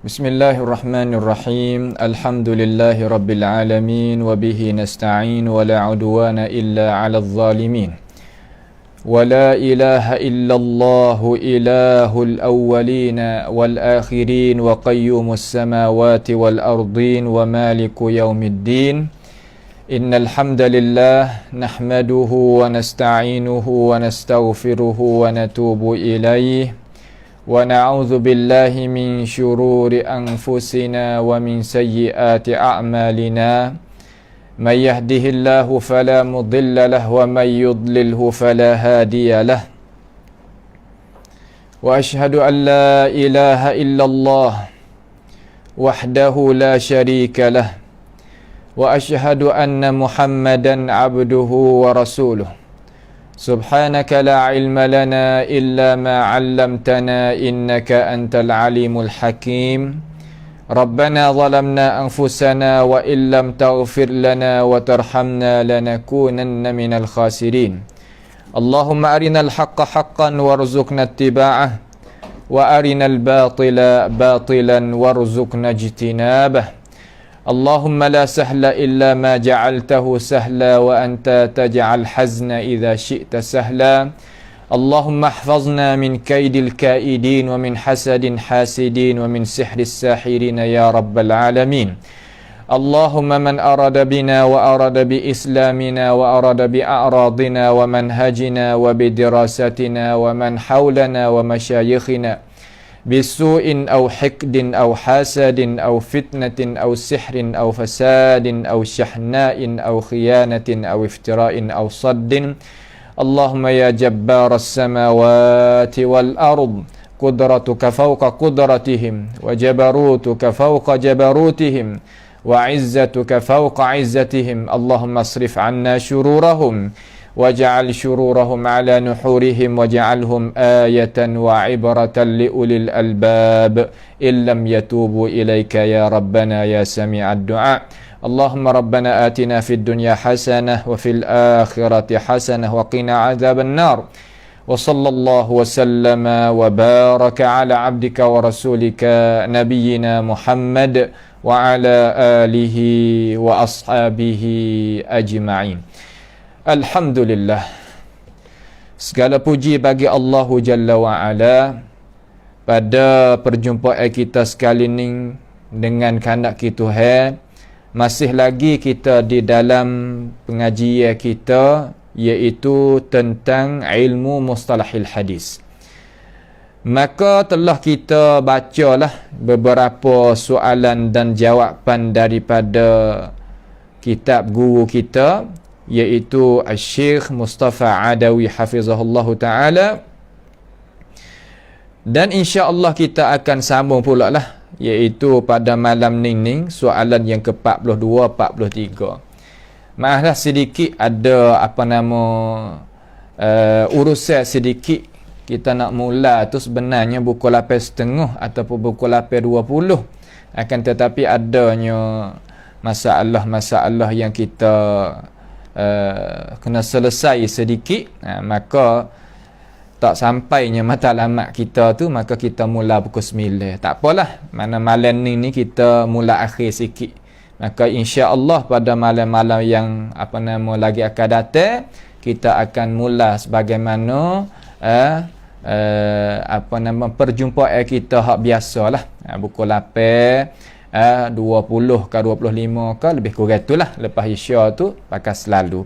Bismillahirrahmanirrahim. Alhamdulillahi rabbil alamin wa bihi nasta'in wa la udwana illa 'alal zalimin. Wa la ilaha illallah ilahul awwalin wal akhirin wa qayyumus samawati wal ardin wa maliku yaumiddin. Innal hamdalillah nahmaduhu wa nasta'inuhu wa nastaghfiruhu wa natubu ilaihi. ونعوذ بالله من شرور أنفسنا ومن سيئات أعمالنا من يهده الله فلا مضل له ومن يضلله فلا هادي له وأشهد أن لا إله إلا الله وحده لا شريك له وأشهد أن محمدا عبده ورسوله سبحانك لا علم لنا إلا ما علمتنا إنك أنت العليم الحكيم ربنا ظلمنا أنفسنا وإن لم تغفر لنا وترحمنا لنكونن من الخاسرين اللهم أرنا الحق حقا وارزقنا اتباعه وأرنا الباطل باطلا وارزقنا اجتنابه اللهم لا سهل إلا ما جعلته سهلا وأنت تجعل الحزن إذا شئت سهلا اللهم احفظنا من كيد الكائدين ومن حسد حاسدين ومن سحر الساحرين يا رب العالمين اللهم من أراد بنا وأراد بإسلامنا وأراد بأعراضنا ومنهجنا وبدراستنا ومن حولنا ومشايخنا بسوء أو حقد أو حسد أو فتنة أو سحر أو فساد أو شحناء أو خيانة أو افتراء أو صد اللهم يا جبار السماوات والأرض قدرتك فوق قدرتهم وجبروتك فوق جبروتهم وعزتك فوق عزتهم اللهم اصرف عنا شرورهم واجعل شرورهم على نحورهم واجعلهم آية وعبرة لأولي الألباب إن لم يتوبوا إليك يا ربنا يا سميع الدعاء اللهم ربنا آتنا في الدنيا حسنة وفي الآخرة حسنة وقنا عذاب النار وصلى الله وسلم وبارك على عبدك ورسولك نبينا محمد وعلى آله وأصحابه أجمعين. Alhamdulillah, segala puji bagi Allahu Jalla wa'ala. Pada perjumpaan kita sekali ni dengan kehendak Tuhan, masih lagi kita di dalam pengajian kita, iaitu tentang ilmu mustalahil hadis. Maka telah kita bacalah beberapa soalan dan jawapan daripada kitab guru kita, iaitu Syekh Mustafa Adawi hafizahullahu ta'ala, dan insya-Allah kita akan sambung pula lah, iaitu pada malam ni soalan yang ke-42 43. Maaflah sedikit ada urusan sedikit. Kita nak mula tu sebenarnya pukul 8.30 ataupun pukul 8.20, akan tetapi adanya masalah-masalah yang kita kena selesai sedikit, maka tak sampainya matlamat kita tu, maka kita mula pukul 9. Tak apalah, mana malam ni kita mula akhir sikit. Maka insya-Allah pada malam-malam yang lagi akan datang, kita akan mula sebagaimana perjumpaan kita hak biasalah, pukul 8 20 ke 25 ke lebih kurang itulah, lepas isya tu pakai selalu.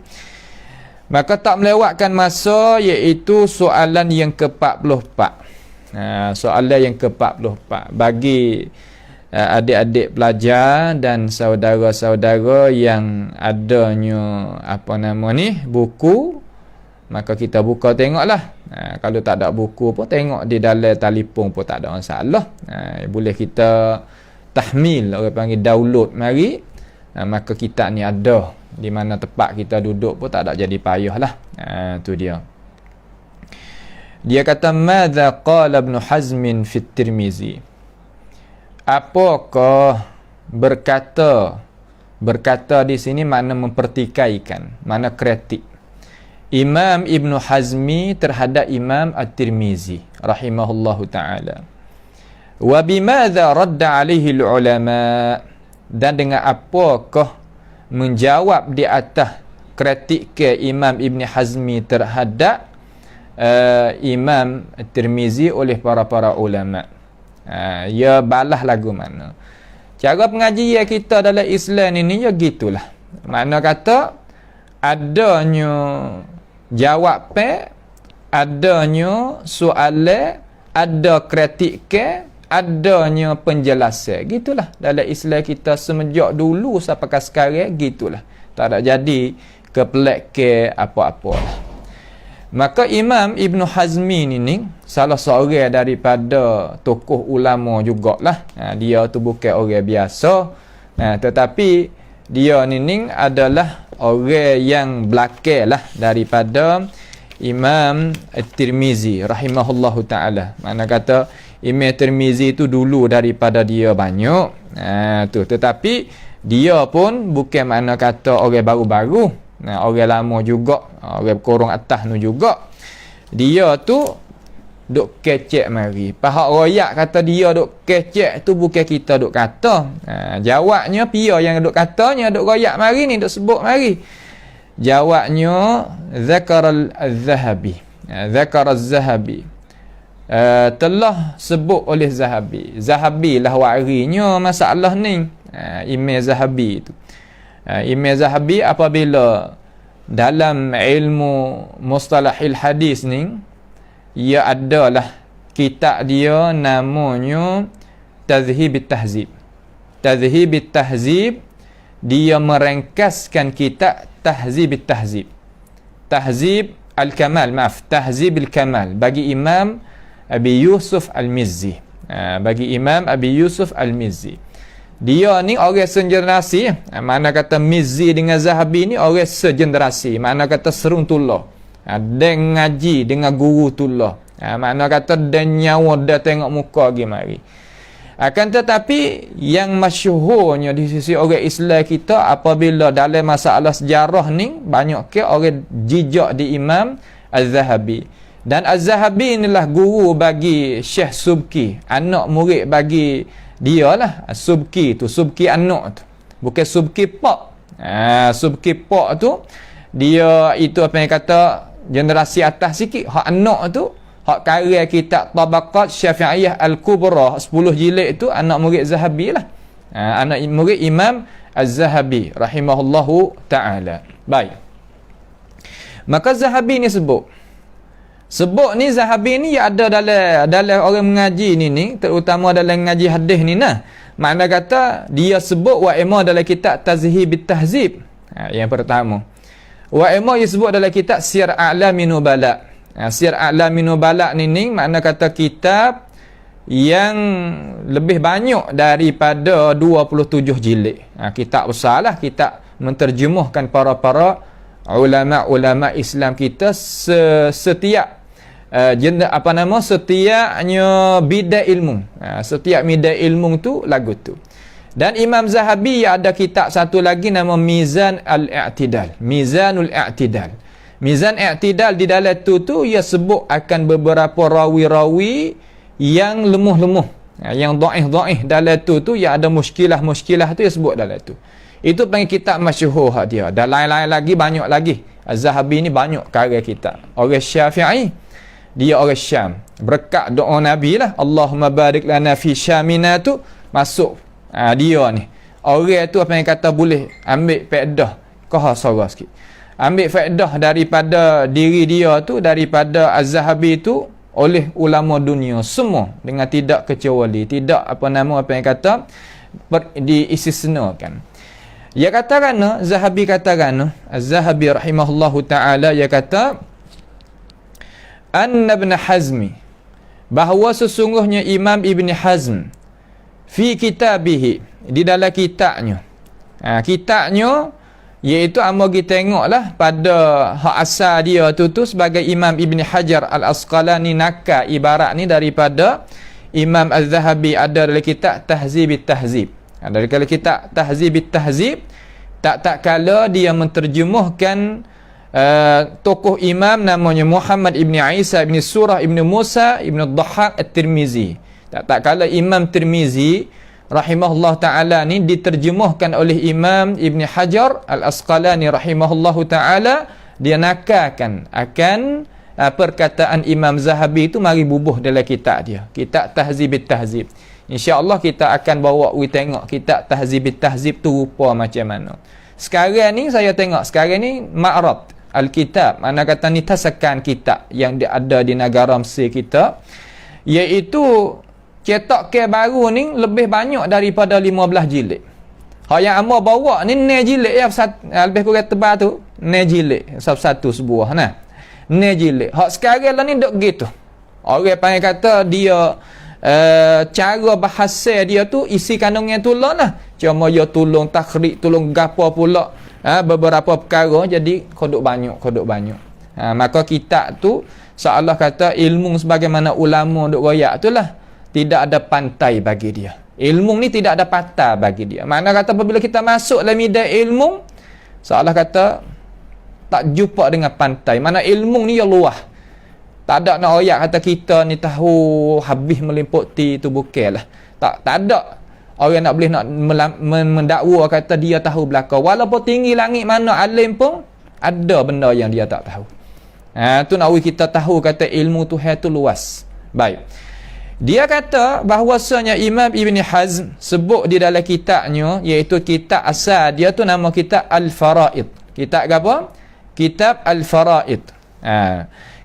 Maka tak melewatkan masa, iaitu soalan yang ke-44. Soalan yang ke-44 bagi adik-adik pelajar dan saudara-saudara yang adanya buku, maka kita buka tengoklah. Kalau tak ada buku pun tengok di dalam telefon pun tak ada masalah. Boleh kita tahmil, orang panggil download mari. Maka kitab ni ada di mana tempat kita duduk pun tak ada jadi payah lah. Tu dia. Dia kata, madza qala Ibn Hazm fi Tirmizi. Apakah berkata di sini makna mempertikaikan, makna kritik Imam Ibn Hazmi terhadap Imam At-Tirmizi rahimahullahu ta'ala. Wa bimadza radda alaihi ulama, dan dengan apakah menjawab di atas kritik ke Imam Ibn Hazmi terhadap Imam Tirmizi oleh para ulama. Ya balas lagu mana. Cara pengajian kita dalam Islam ini ya gitulah. Mana kata adanya jawapan, adanya soalan, ada kritik ke, adanya penjelasan. Gitulah dalam Islam kita semenjak dulu sampai sekarang gitulah. Tak ada jadi kepelak ke apa-apa lah. Maka Imam Ibn Hazmi ni salah seorang daripada tokoh ulama jugalah. Dia tu bukan orang biasa. Tetapi dia ni adalah orang yang belakang lah daripada Imam At-Tirmizi rahimahullahu ta'ala. Mana kata Imam Tirmizi tu dulu daripada dia banyak. Tetapi dia pun bukan mana kata orang baru-baru. Orang lama juga, orang korong atas tu juga. Dia tu duk kecek mari. Pahak royak kata dia duk kecek tu bukan kita duk kata. Jawabnya pia yang duk katanya duk royak mari ni, duk sebut mari. Jawabnya Zakar al-Zahabi. Zakar al-Zahabi. Telah sebut oleh Zahabi. Zahabi lah warinya masalah ni. Imam Zahabi tu. Imam Zahabi apabila dalam ilmu mustalahil hadis ni, ia adalah kitab dia namanya Tazhib at-Tahzib. Tazhib at-Tahzib, dia merengkaskan kitab Tahzib at-Tahzib. Tahzib al-Kamal, maaf, Tahzib al-Kamal bagi Imam Abi Yusuf al-Mizzi. Bagi Imam Abi Yusuf al-Mizzi. Dia ni orang segenerasi. Mana kata Mizzi dengan Zahabi ni orang segenerasi. Mana kata seruntullah. Dan ngaji dengan guru tullah. Mana kata dan nyawa dah tengok muka lagi mari. Akan tetapi yang masyhurnya di sisi orang Islam kita apabila dalam masalah sejarah ni banyak ke orang jijak di Imam Az-Zahabi. Dan Az-Zahabi inilah guru bagi Syekh Subki, anak murid bagi dia lah. Subki tu, Subki anak tu, bukan Subki Pak. Subki Pak tu dia itu apa yang kata generasi atas sikit. Hak anak tu, hak karya kitab Tabaqat Syafi'iyah Al-Kubra 10 jilid tu anak murid Zahabi lah. Anak murid Imam Az-Zahabi rahimahullahu ta'ala. Baik. Maka Zahabi ni sebut ni Zahabi ni ada dalam orang mengaji ni terutama dalam mengaji hadis ni nah. Makna kata dia sebut wa ima dalam kitab Tazhib at-Tahzib. Yang pertama. Wa ima dia sebut dalam kitab Siyar A'lamin Nubala. Siyar A'lamin Nubala ni makna kata kitab yang lebih banyak daripada 27 jilid. Kitab besarlah, kitab menterjemahkan para ulama Islam kita setiap setiapnya bidang ilmu. Setiap bidang ilmu tu lagu tu. Dan Imam Zahabi ada kitab satu lagi nama Mizan al-I'tidal. Mizanul I'tidal. Mizan I'tidal di dalam tu ia sebut akan beberapa rawi-rawi yang lemuh-lemuh. Yang dhaif-dhaif dalam tu ia ada muskilah-muskilah tu ia sebut dalam tu. Itu panggil kitab masyhur hak dia. Dan lain-lain lagi banyak lagi. Az-Zahabi ni banyak karya kitab. Orang Syafi'i, dia orang Syam. Berkat doa Nabi lah, Allahumma barik lana fi Syamina tu masuk. Dia ni. Orang tu apa yang kata boleh ambil faedah. Kau sorang sikit. Ambil faedah daripada diri dia tu, daripada Az-Zahabi tu oleh ulama dunia semua dengan tidak kecuali, tidak apa yang kata diistisnakan. Ia katakan, Zahabi katakan, Az-Zahabi rahimahullahu ta'ala, ia kata Anna Ibn Hazmi, bahawa sesungguhnya Imam Ibn Hazm fi kitabihi, di dalam kitabnya. Kitabnya iaitu amo kita tengoklah pada hak asal dia tu sebagai Imam Ibn Hajar Al-Asqalani nakal ibarat ni daripada Imam Az-Zahabi ada dalam kitab Tahzib at-Tahzib. Dari kalau kitab Tahzib at-Tahzib tak kala dia menterjemahkan tokoh imam namanya Muhammad ibn Isa ibn Surah ibn Musa ibn Dhahhak at-Tirmizi. Tak kala Imam Tirmizi rahimahullah ta'ala ni diterjemahkan oleh Imam Ibn Hajar Al-Asqalani rahimahullah ta'ala, dia nakalkan akan perkataan Imam Zahabi itu, mari bubuh dalam kitab dia, kitab Tahzibit Tahzib. InsyaAllah kita akan bawa tengok kitab Tahzibit Tahzib tu rupa macam mana. Sekarang ni saya tengok, sekarang ni Ma'rad Al-Kitab, mana kata ni tasakan kitab yang ada di negara Mesir kita, iaitu cetak ke baru ni lebih banyak daripada 15 jilid. Hak yang Amar bawa ni 9 jilid ya, lebih kurang tebal tu 9 jilid satu sebuah nah. 9 jilid. Hak sekarang lah ni dok gitu. Orang panggil kata dia cara bahasa dia tu isi kandungnya tolong lah. Cuma dia tolong takhrij, tolong gapo pula beberapa perkara, jadi kodok banyak. Maka kitab tu seolah kata ilmu sebagaimana ulama duk royak tu lah, tidak ada pantai bagi dia. Ilmu ni tidak ada patah bagi dia. Makna kata apabila kita masuk dalam medan ilmu, seolah kata tak jumpa dengan pantai. Mana ilmu ni ya luah. Tak ada nak royak kata kita ni tahu habis meliputi tu bukanlah. Tak ada orang nak boleh nak mendakwa kata dia tahu belaka. Walaupun tinggi langit mana alim pun ada benda yang dia tak tahu. Tu nak kita tahu kata ilmu Tuhan tu luas. Baik. Dia kata bahawasanya Imam Ibn Hazm sebut di dalam kitabnya, iaitu kitab asal dia tu nama kitab Al-Faraid. Kitab apa? Kitab Al-Faraid.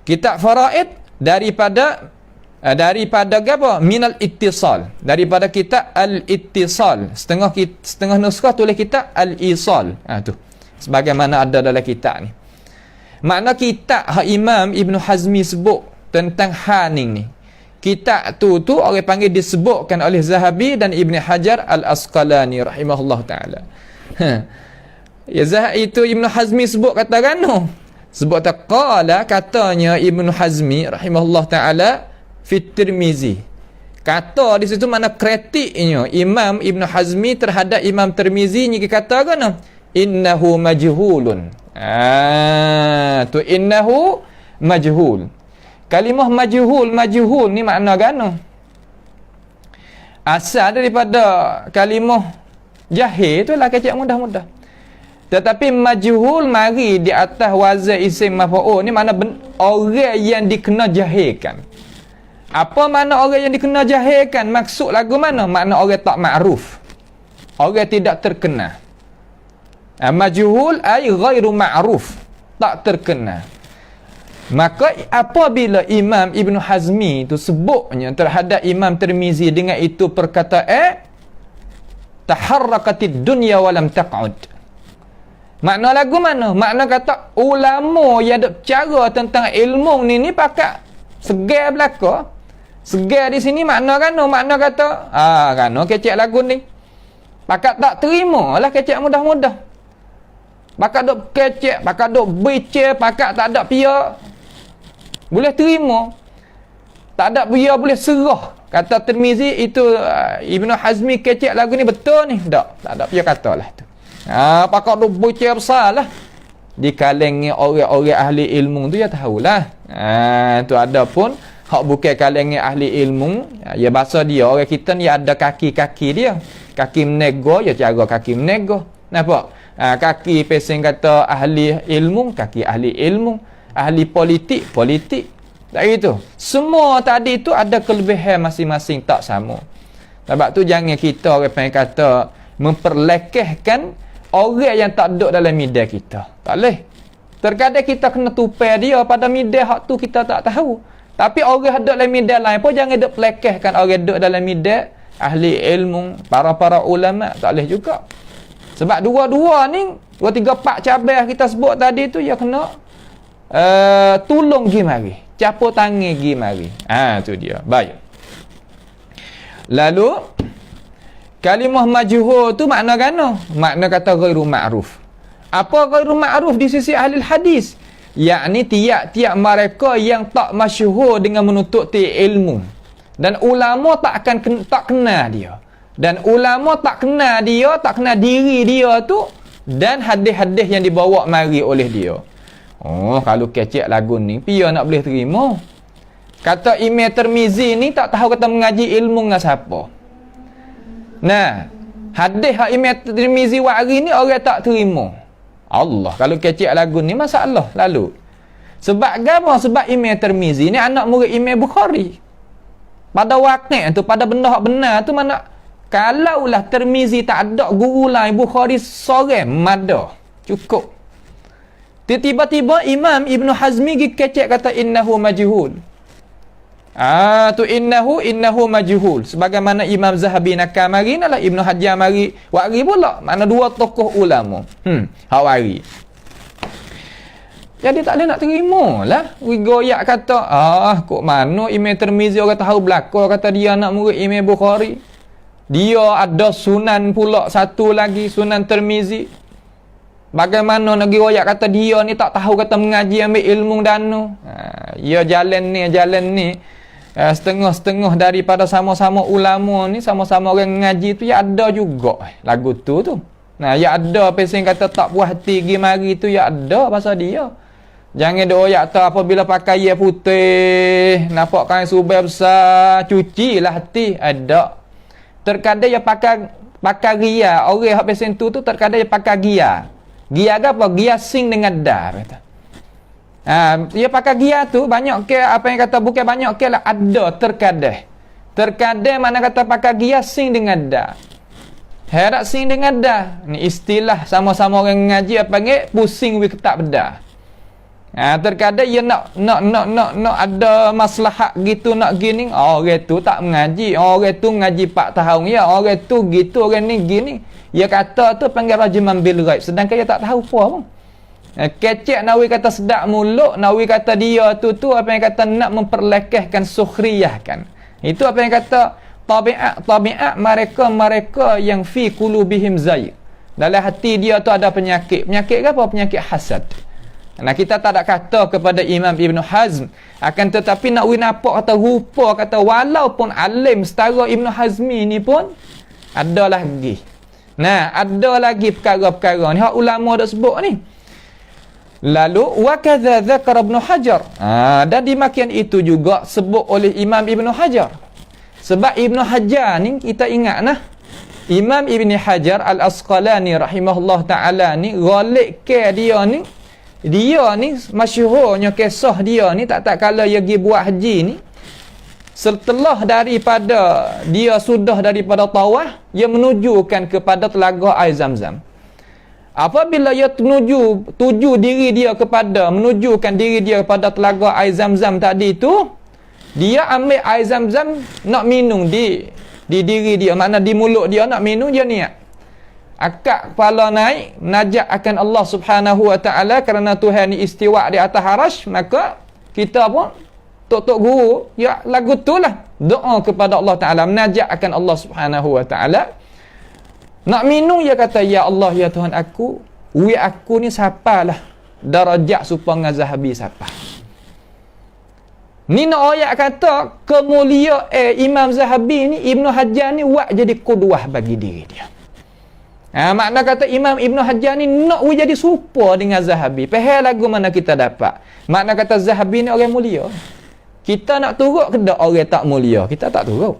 Kitab Faraid daripada apa? Minal Ittisal. Daripada kitab Al-Ittisal. Setengah nuskah tulis kitab Al-Isal. Tu. Sebagaimana ada dalam kitab ni. Makna kitab Imam Ibn Hazmi sebut tentang haning ni. Kitab tu orang panggil disebutkan oleh Zahabi dan Ibn Hajar Al-Asqalani rahimahullah ta'ala. Itu Ibn Hazmi sebut kata kan? Sebut tak qala, katanya Ibn Hazmi rahimahullah ta'ala fit Tirmizi. Kata di situ mana kritiknya Imam Ibn Hazmi terhadap Imam Tirmizi ni, kata kan? Innahu majhulun. Tu innahu majhul. Kalimah majhul ni makna gano? Asal daripada kalimah jahil tu lah, kecik mudah-mudah. Tetapi majhul mari di atas wazan isim maf'ul ni makna orang yang dikena jahilkan. Apa makna orang yang dikena jahilkan? Maksud lagu mana? Makna orang tak ma'ruf. Orang tidak terkenal. Majhul ay ghairu ma'ruf, tak terkenal. Maka apabila Imam Ibn Hazmi itu sebutnya terhadap Imam Tirmizi dengan itu perkataan taharrakatid dunya walam taq'ud. Makna lagu mana? Makna kata ulama yang ada cara tentang ilmu ni pakat segar belaka. Segar di sini makna kan? Makna kata kan kecek lagu ni. Pakat tak terima lah, kecek mudah-mudah. Pakat duk kecek, pakat duk becek, pakat tak ada pia boleh terima, tak ada dia boleh serah. Kata Tirmizi itu Ibn Hazmi kecek lagu ni betul ni, tak ada dia katalah tu. Pakak duk bocor besar lah di kalangan orang-orang ahli ilmu tu, ya tahulah. Tu ada pun hak bukan kalangan ahli ilmu, ya bahasa dia orang kita ni ada kaki-kaki dia, kaki menego, ya cara kaki menego. Nampak? Kaki pesing kata ahli ilmu, kaki ahli ilmu. Ahli politik. Tak gitu. Semua tadi tu ada kelebihan masing-masing, tak sama. Sebab tu jangan kita orang pengen kata memperlekehkan orang yang tak duduk dalam media kita. Tak boleh. Terkadang kita kena tupai dia pada media hak tu kita tak tahu. Tapi orang duduk dalam media lain pun jangan duduk pelekehkan orang duduk dalam media ahli ilmu, para ulama. Tak boleh juga. Sebab dua-dua ni, 2, 3, 4 cabar kita sebut tadi tu, ya kena tolong gi mari, capur tangan gi mari. Tu dia. Baik. Lalu kalimah majhul tu makna gano? Makna kata ghairu ma'ruf. Apa ghairu ma'ruf di sisi ahli hadis? Yakni tiap-tiap mereka yang tak masyhur dengan menuntut ilmu. Dan ulama tak kenal dia. Dan ulama tak kenal dia, tak kenal diri dia tu dan hadis-hadis yang dibawa mari oleh dia. Kalau kecek lagu ni, pia nak boleh terima. Kata Imam Tirmizi ni tak tahu kata mengaji ilmu dengan siapa. Nah, hadis hak Imam Tirmizi wari ni orang tak terima. Allah, kalau kecek lagu ni masalah lalu. Sebab apa? Sebab Imam Tirmizi ni anak murid Imam Bukhari. Pada waktu tu, pada benda hak benar tu mana, kalaulah Tirmizi tak ada guru lain, Bukhari seorang mada. Cukup. Tiba-tiba Imam Ibn Hazmi pergi kecek kata innahu majhul. Tu innahu majhul. Sebagaimana Imam Zahabi nakal mari nalah Ibn Hajar mari wari pula. Mana dua tokoh ulama. Hak wari. Jadi tak boleh nak terima lah. Goyak kata, kok mana Imam Tirmizi orang tahu belakang kata dia anak murid Imam Bukhari. Dia ada sunan pula satu lagi, Sunan Tirmizi. Bagaimana nak goyak kata dia ni tak tahu kata mengaji ambil ilmu danu. Ya jalan ni. Setengah-setengah daripada sama-sama ulama ni, sama-sama orang mengaji tu, ya ada juga lagu tu. Nah, ya ada pesing kata tak puas hati pergi mari tu, ya ada pasal dia. Jangan doyak tak apabila pakai air putih, nampak kain subay besar, cucilah hati. Ada. Terkadang ya pakai ria. Orang hak pesen tu terkadang ya pakai gia. Gia apa? Gia sing dengan dar kata. Dia pakai gia tu banyak ke apa yang kata bukan banyak ke lah, ada terkadang. Terkadang mana kata pakai gia sing dengan dar. Herak sing dengan dar. Ni istilah sama-sama orang ngaji apa panggil pusing wi ketak bedah. Terkadang ia nak ada maslahat gitu nak gini. Orang tu tak mengaji. Orang tu mengaji 4 tahun. Ya, orang tu gitu, orang ni gini. Ia kata tu panggil rajiman bil ghaib. Sedangkan ia tak tahu apa pun. Kecek nawi kata sedap mulut. Nawi kata dia tu apa yang kata nak memperlekehkan sukhriyah kan. Itu apa yang kata tabiat mereka yang fi qulubihim zayg. Dalam hati dia tu ada penyakit. Penyakit apa? Penyakit hasad. Nah, kita tak ada kata kepada Imam Ibn Hazm, akan tetapi nak nampak kata rupa kata walaupun alim setara Ibn Hazmi ni pun ada lagi. Nah, ada lagi perkara-perkara ni hak ulama dah sebut ni. Lalu wa kadza dzakara Ibn Hajar. Dan demikian itu juga sebut oleh Imam Ibn Hajar. Sebab Ibn Hajar ni kita ingat nah, Imam Ibn Hajar Al-Asqalani rahimahullah taala ni ghalib ke dia ni masyhurnya kisah dia ni tak kala dia pergi buat haji ni, setelah daripada dia sudah daripada tawaf, dia menujukan kepada telaga air Zam-Zam. Apabila dia tuju diri dia menujukan diri dia kepada telaga air Zam-Zam tadi tu, dia ambil air Zam-Zam nak minum di diri dia, makna di mulut dia nak minum, dia niat akak kepala naik najak akan Allah Subhanahu wa taala kerana Tuhan ni istiwa di atas arasy. Maka kita pun tok guru ya lagu itulah doa kepada Allah taala menajak akan Allah Subhanahu wa taala. Nak minum dia kata, ya Allah ya Tuhan aku ni siapalah darajat supaya dengan Zahabi siapa. Ni nak ayat kata kemuliaan Imam Zahabi ni, Ibn Hajar ni buat jadi qudwah bagi diri dia. Makna kata Imam Ibn Hajar ni nak jadi serupa dengan Zahabi. Faham lagu mana kita dapat? Makna kata Zahabi ni orang mulia. Kita nak turut ke tak orang tak mulia? Kita tak turut.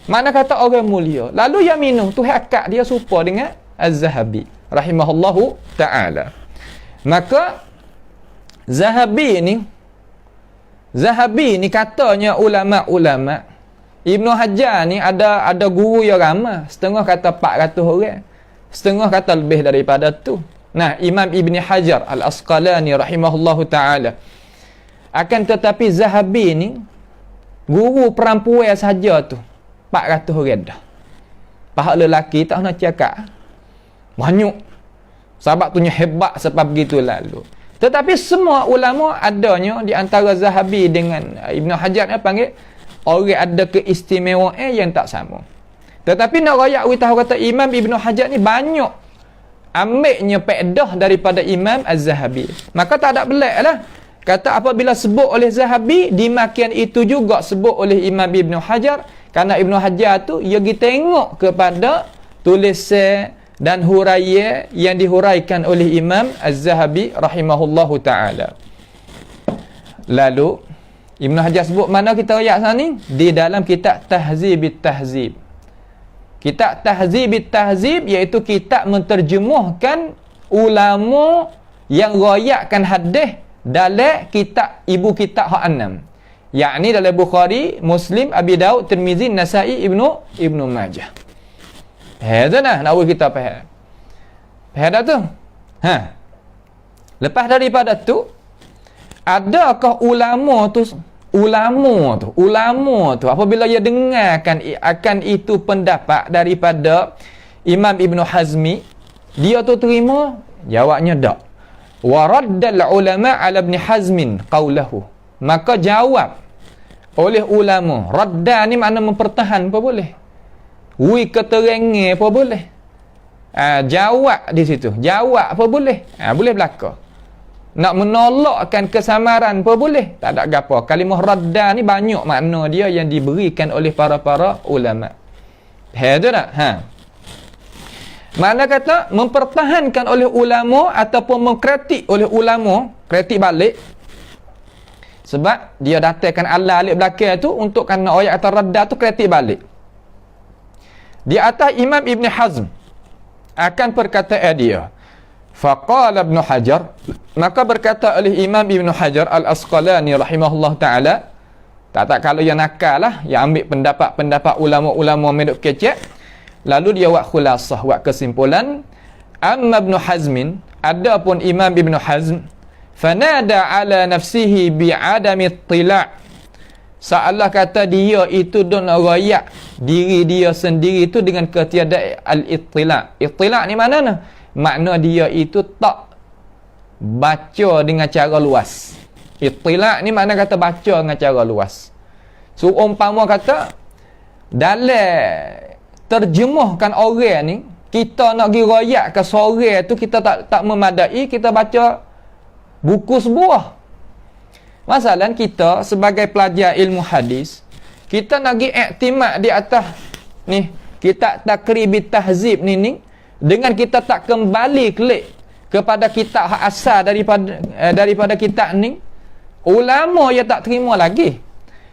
Makna kata orang mulia. Lalu yang minum tu akak dia serupa dengan Az-Zahabi rahimahullahu ta'ala. Maka Zahabi ni katanya ulama-ulama, Ibn Hajar ni ada guru yang ramai. Setengah kata 400 orang. Setengah kata lebih daripada tu. Nah, Imam Ibn Hajar Al-Asqalani rahimahullahu ta'ala. Akan tetapi Zahabi ni guru perempuan saja tu 400 orang dah. Pahak lelaki tak nak cakap banyak. Sebab tu hebat sebab begitu lalu. Tetapi semua ulama adanya di antara Zahabi dengan Ibn Hajar ni panggil orang ada keistimewaan yang tak sama. Tetapi nak rakyat tahu kata Imam Ibn Hajar ni banyak ambilnya faedah daripada Imam Az-Zahabi. Maka tak ada belak lah. Kata apabila sebut oleh Zahabi, demikian itu juga sebut oleh Imam Ibn Hajar. Kerana Ibn Hajar tu, ia pergi tengok kepada tulisan dan huraian yang dihuraikan oleh Imam Az-Zahabi rahimahullahu ta'ala. Lalu, Ibn Hajar sebut mana kita ayat sana ni? Di dalam kitab Tahzibit Tahzib. Kitab Tahzibit Tahzib iaitu kitab menterjemahkan ulama yang royakkan hadis dalam kitab ibu kitab hak 6. Yakni dalam Bukhari, Muslim, Abi Daud, Tirmizi, Nasai, Ibnu Majah. Faham dah nak kita faham. Faham dah tu? Ha. Lepas daripada tu, adakah ulama tu apabila dia dengarkan akan itu pendapat daripada Imam Ibn Hazmi, dia tu terima? Jawabnya tak. Wa raddal ulama ala Ibn Hazmin qawlahu. Maka jawab oleh ulama. Radda ni makna mempertahan apa boleh. Wi keterangan apa boleh. Jawab di situ. Jawab apa boleh. Boleh belaka. Nak menolakkan kesamaran apa boleh. Tak ada gapo. Kalimah radda ni banyak makna dia yang diberikan oleh para ulama. Ada tak? Makna kata mempertahankan oleh ulama ataupun mengkritik oleh ulama, kritik balik. Sebab dia datangkan alif belakang tu untuk kerana ayat atau radda tu kritik balik. Di atas Imam Ibn Hazm akan perkataan dia. Faqala Ibn Hajar, maka berkata oleh Imam Ibn Hajar Al-Asqalani rahimahullah ta'ala, tak kalau yang nakal lah, yang ambil pendapat-pendapat ulama-ulama meduk kecek, lalu dia buat khulasah, buat kesimpulan. Amma Ibn Hazmin, adapun Imam Ibn Hazm, fanada ala nafsihi bi'adami ittila', seolah kata dia itu don rayak diri dia sendiri itu dengan ketiadaan al-ittila'. Ittila' ni mana nah? Makna dia itu tak baca dengan cara luas. Ittila' ni makna kata baca dengan cara luas. So umpama kata dalam terjemahkan orang ni, kita nak pergi royak ke seorang tu kita tak memadai, kita baca buku sebuah. Masalah kita sebagai pelajar ilmu hadis, kita nak pergi iktimad di atas ni kitab Takribit Tahzib ni dengan kita tak kembali klik kepada kitab hak asal daripada kitab ni, ulama ya tak terima lagi.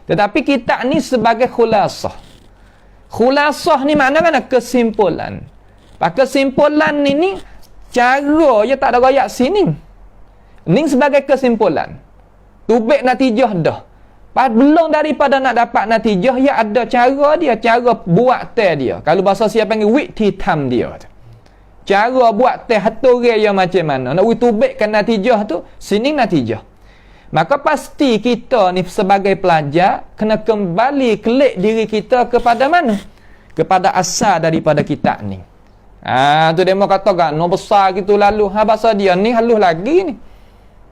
Tetapi kitab ni sebagai khulasah. Khulasah ni makna kan kesimpulan. Kesimpulan ni cara ya tak ada royak sini. Ni sebagai kesimpulan. Tubik natijah dah. Belum daripada nak dapat natijah, ya ada cara dia, cara buat teh dia. Kalau bahasa siapa panggil wiktitam dia. Cara buat teh hature yang macam mana. Nak tubikkan natijah tu, sini natijah. Maka pasti kita ni sebagai pelajar kena kembali klik diri kita kepada mana? Kepada asal daripada kitab ni. Tu dia mau kata kan, no besar gitu lalu. Bahasa dia ni halus lagi ni.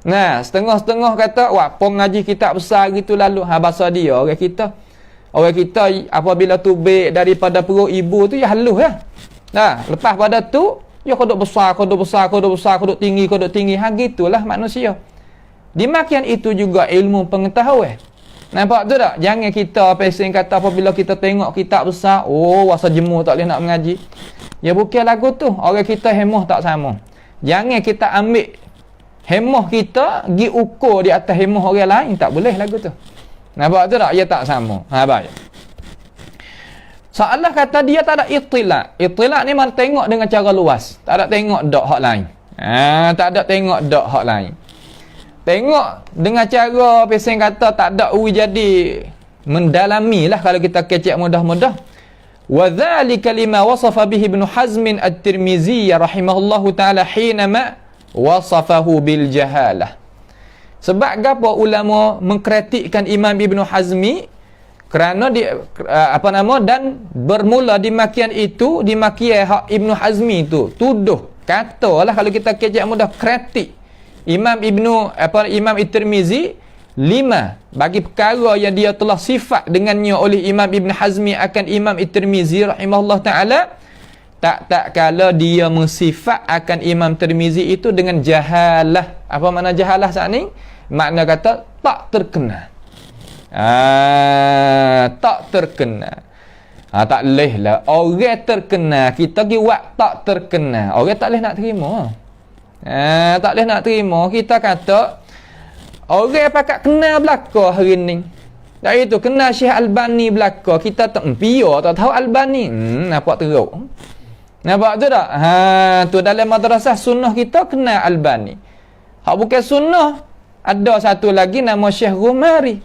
Nah, setengah-setengah kata, wah, pengaji kitab besar gitu lalu. Bahasa dia, orang kita apabila tubik daripada perut ibu tu, ya halus ya. Nah, lepas pada tu, ya kodok besar, kodok tinggi. Gitulah manusia. Demikian itu juga ilmu pengetahuan. Nampak tu tak? Jangan kita pesing kata apabila kita tengok kitab besar, wasa jemu tak boleh nak mengaji. Ya bukan lagu tu. Orang kita hemah tak sama. Jangan kita ambil hemah kita pergi ukur di atas hemah orang lain, tak boleh lagu tu. Nampak tu tak? Ia tak sama. Baik. Seolah kata dia tak ada ittila'. Ittila' ni memang tengok dengan cara luas. Tak ada tengok dok hak lain. Tak ada tengok dok hak lain. Tengok dengan cara pesing kata tak ada jadi mendalami lah kalau kita kecek mudah-mudah. Wa dzalika lima wasafa bihi Ibn Hazm at-Tirmizi rahimahullahu taala hinama wasafahu bil jahalah. Sebab apa ulama mengkritikkan Imam Ibn Hazmi? Kerana dan bermula dimakian itu, dimakian hak Ibn Hazmi itu tuduh, katalah kalau kita kecek mudah, kritik Imam At-Tirmizi 5 bagi perkara yang dia telah sifat dengannya oleh Imam Ibn Hazmi akan Imam At-Tirmizi rahimahullah ta'ala. Tak kala dia mensifat akan Imam Tirmizi itu dengan jahalah. Apa makna jahalah saat ni? Makna kata tak terkena. Tak terkena. Tak boleh lah. Orang terkena, kita pergi buat tak terkena. Orang tak boleh nak terima. Tak boleh nak terima. Kita kata Orang pakat kenal belaka hari ni. Dari itu kenal Syekh Albani belaka, kita tak empia tak tahu Albani. Nampak teruk. Nampak tu tak? Tu dalam madrasah sunnah kita kenal Albani. Hak bukan sunnah, ada satu lagi nama Syekh Rumari.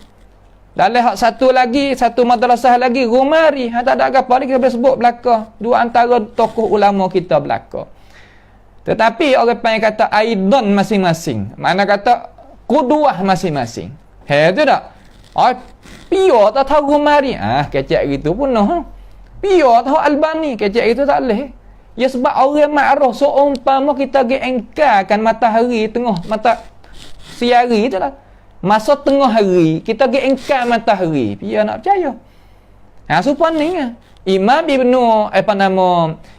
Dalam hak satu lagi, satu madrasah lagi Rumari. Tak ada apa lagi kita boleh sebut belaka. Dua antara tokoh ulama kita belaka. Tetapi orang panggil kata aidan masing-masing. Mana kata kuduah masing-masing. Tu tak? Pio tak tahu Rumari. Kecek gitu pun noh. Pio tahu Albani, kecek gitu tak boleh. Ya sebab orang ma'ruf seumpama kita pergi engkarkan matahari tengah mata siari tu lah. Masa tengah hari kita pergi engkar matahari. Dia nak percaya. Supaya ni Imam Ibnu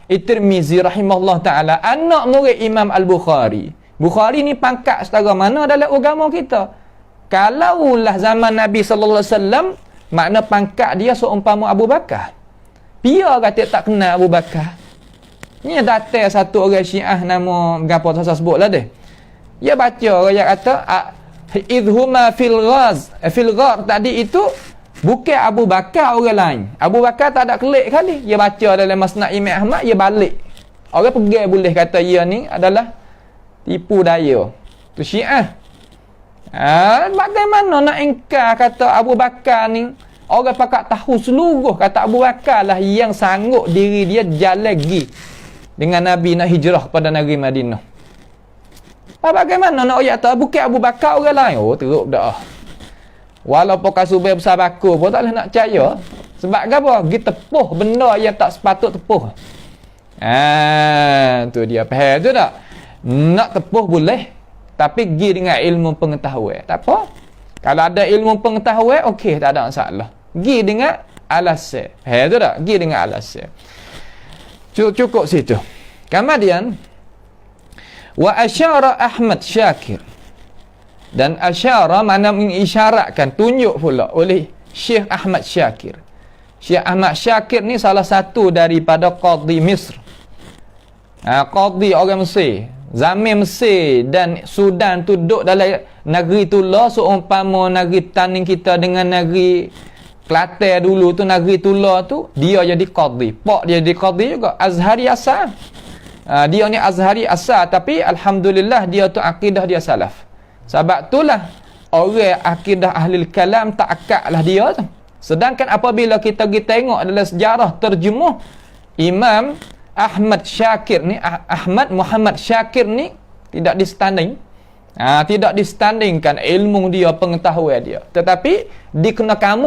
At-Tirmizi rahimahullah taala, anak murid Imam Al-Bukhari. Bukhari ni pangkat setara mana dalam agama kita? Kalaulah zaman Nabi sallallahu alaihi wasallam, makna pangkat dia seumpama Abu Bakar. Dia kata tak kenal Abu Bakar. Ni datang satu orang Syiah nama gapo saya sebutlah dia. Dia baca ayat kata idhuma fil ghar tadi itu bukan Abu Bakar orang lain. Abu Bakar tak ada kelik kali. Dia baca dalam Musnad Imam Ahmad, dia balik. Orang pergi boleh kata dia ni adalah tipu daya. Tu Syiah. Bagaimana nak ingkar kata Abu Bakar ni? Orang pakat tahu seluruh kata Abu Bakar lah yang sanggup diri dia jalan pergi dengan Nabi nak hijrah pada negeri Madinah. Bagaimana nak ayat tu? Bukan Abu Bakar orang lain. Teruk dah. Walaupun kasubir besar baku pun tak boleh nak percaya. Sebab apa? Pergi tepuh benda yang tak sepatut tepuh. Tu dia. Faham tu tak? Nak tepuh boleh. Tapi pergi dengan ilmu pengetahuan. Tak apa. Kalau ada ilmu pengetahuan, okey, tak ada masalah. Pergi dengan alasan. Faham tu tak? Pergi dengan alasan. Cukup situ. Kemudian wa asyara Ahmad Syakir, dan asyara mana mengisyaratkan, tunjuk pula oleh Syekh Ahmad Syakir. Syekh Ahmad Syakir ni salah satu daripada qadhi Misr. Qadhi orang Mesir. Zaman Mesir dan Sudan tu duduk dalam negeri tu lah, seumpama negeri Taning kita dengan negeri Kelantan dulu tu, negeri Tula tu, dia jadi qadhi. Pak dia jadi qadhi juga, Azhari asal. Dia ni Azhari asal, tapi alhamdulillah dia tu akidah dia salaf. Sebab itulah orang akidah ahli kalam tak akad lah dia tu. Sedangkan apabila kita pergi tengok dalam sejarah terjemuh Imam Ahmad Syakir ni, Ahmad Muhammad Syakir ni tidak distanding. Tidak distandingkan ilmu dia, pengetahuan dia, tetapi dikenakan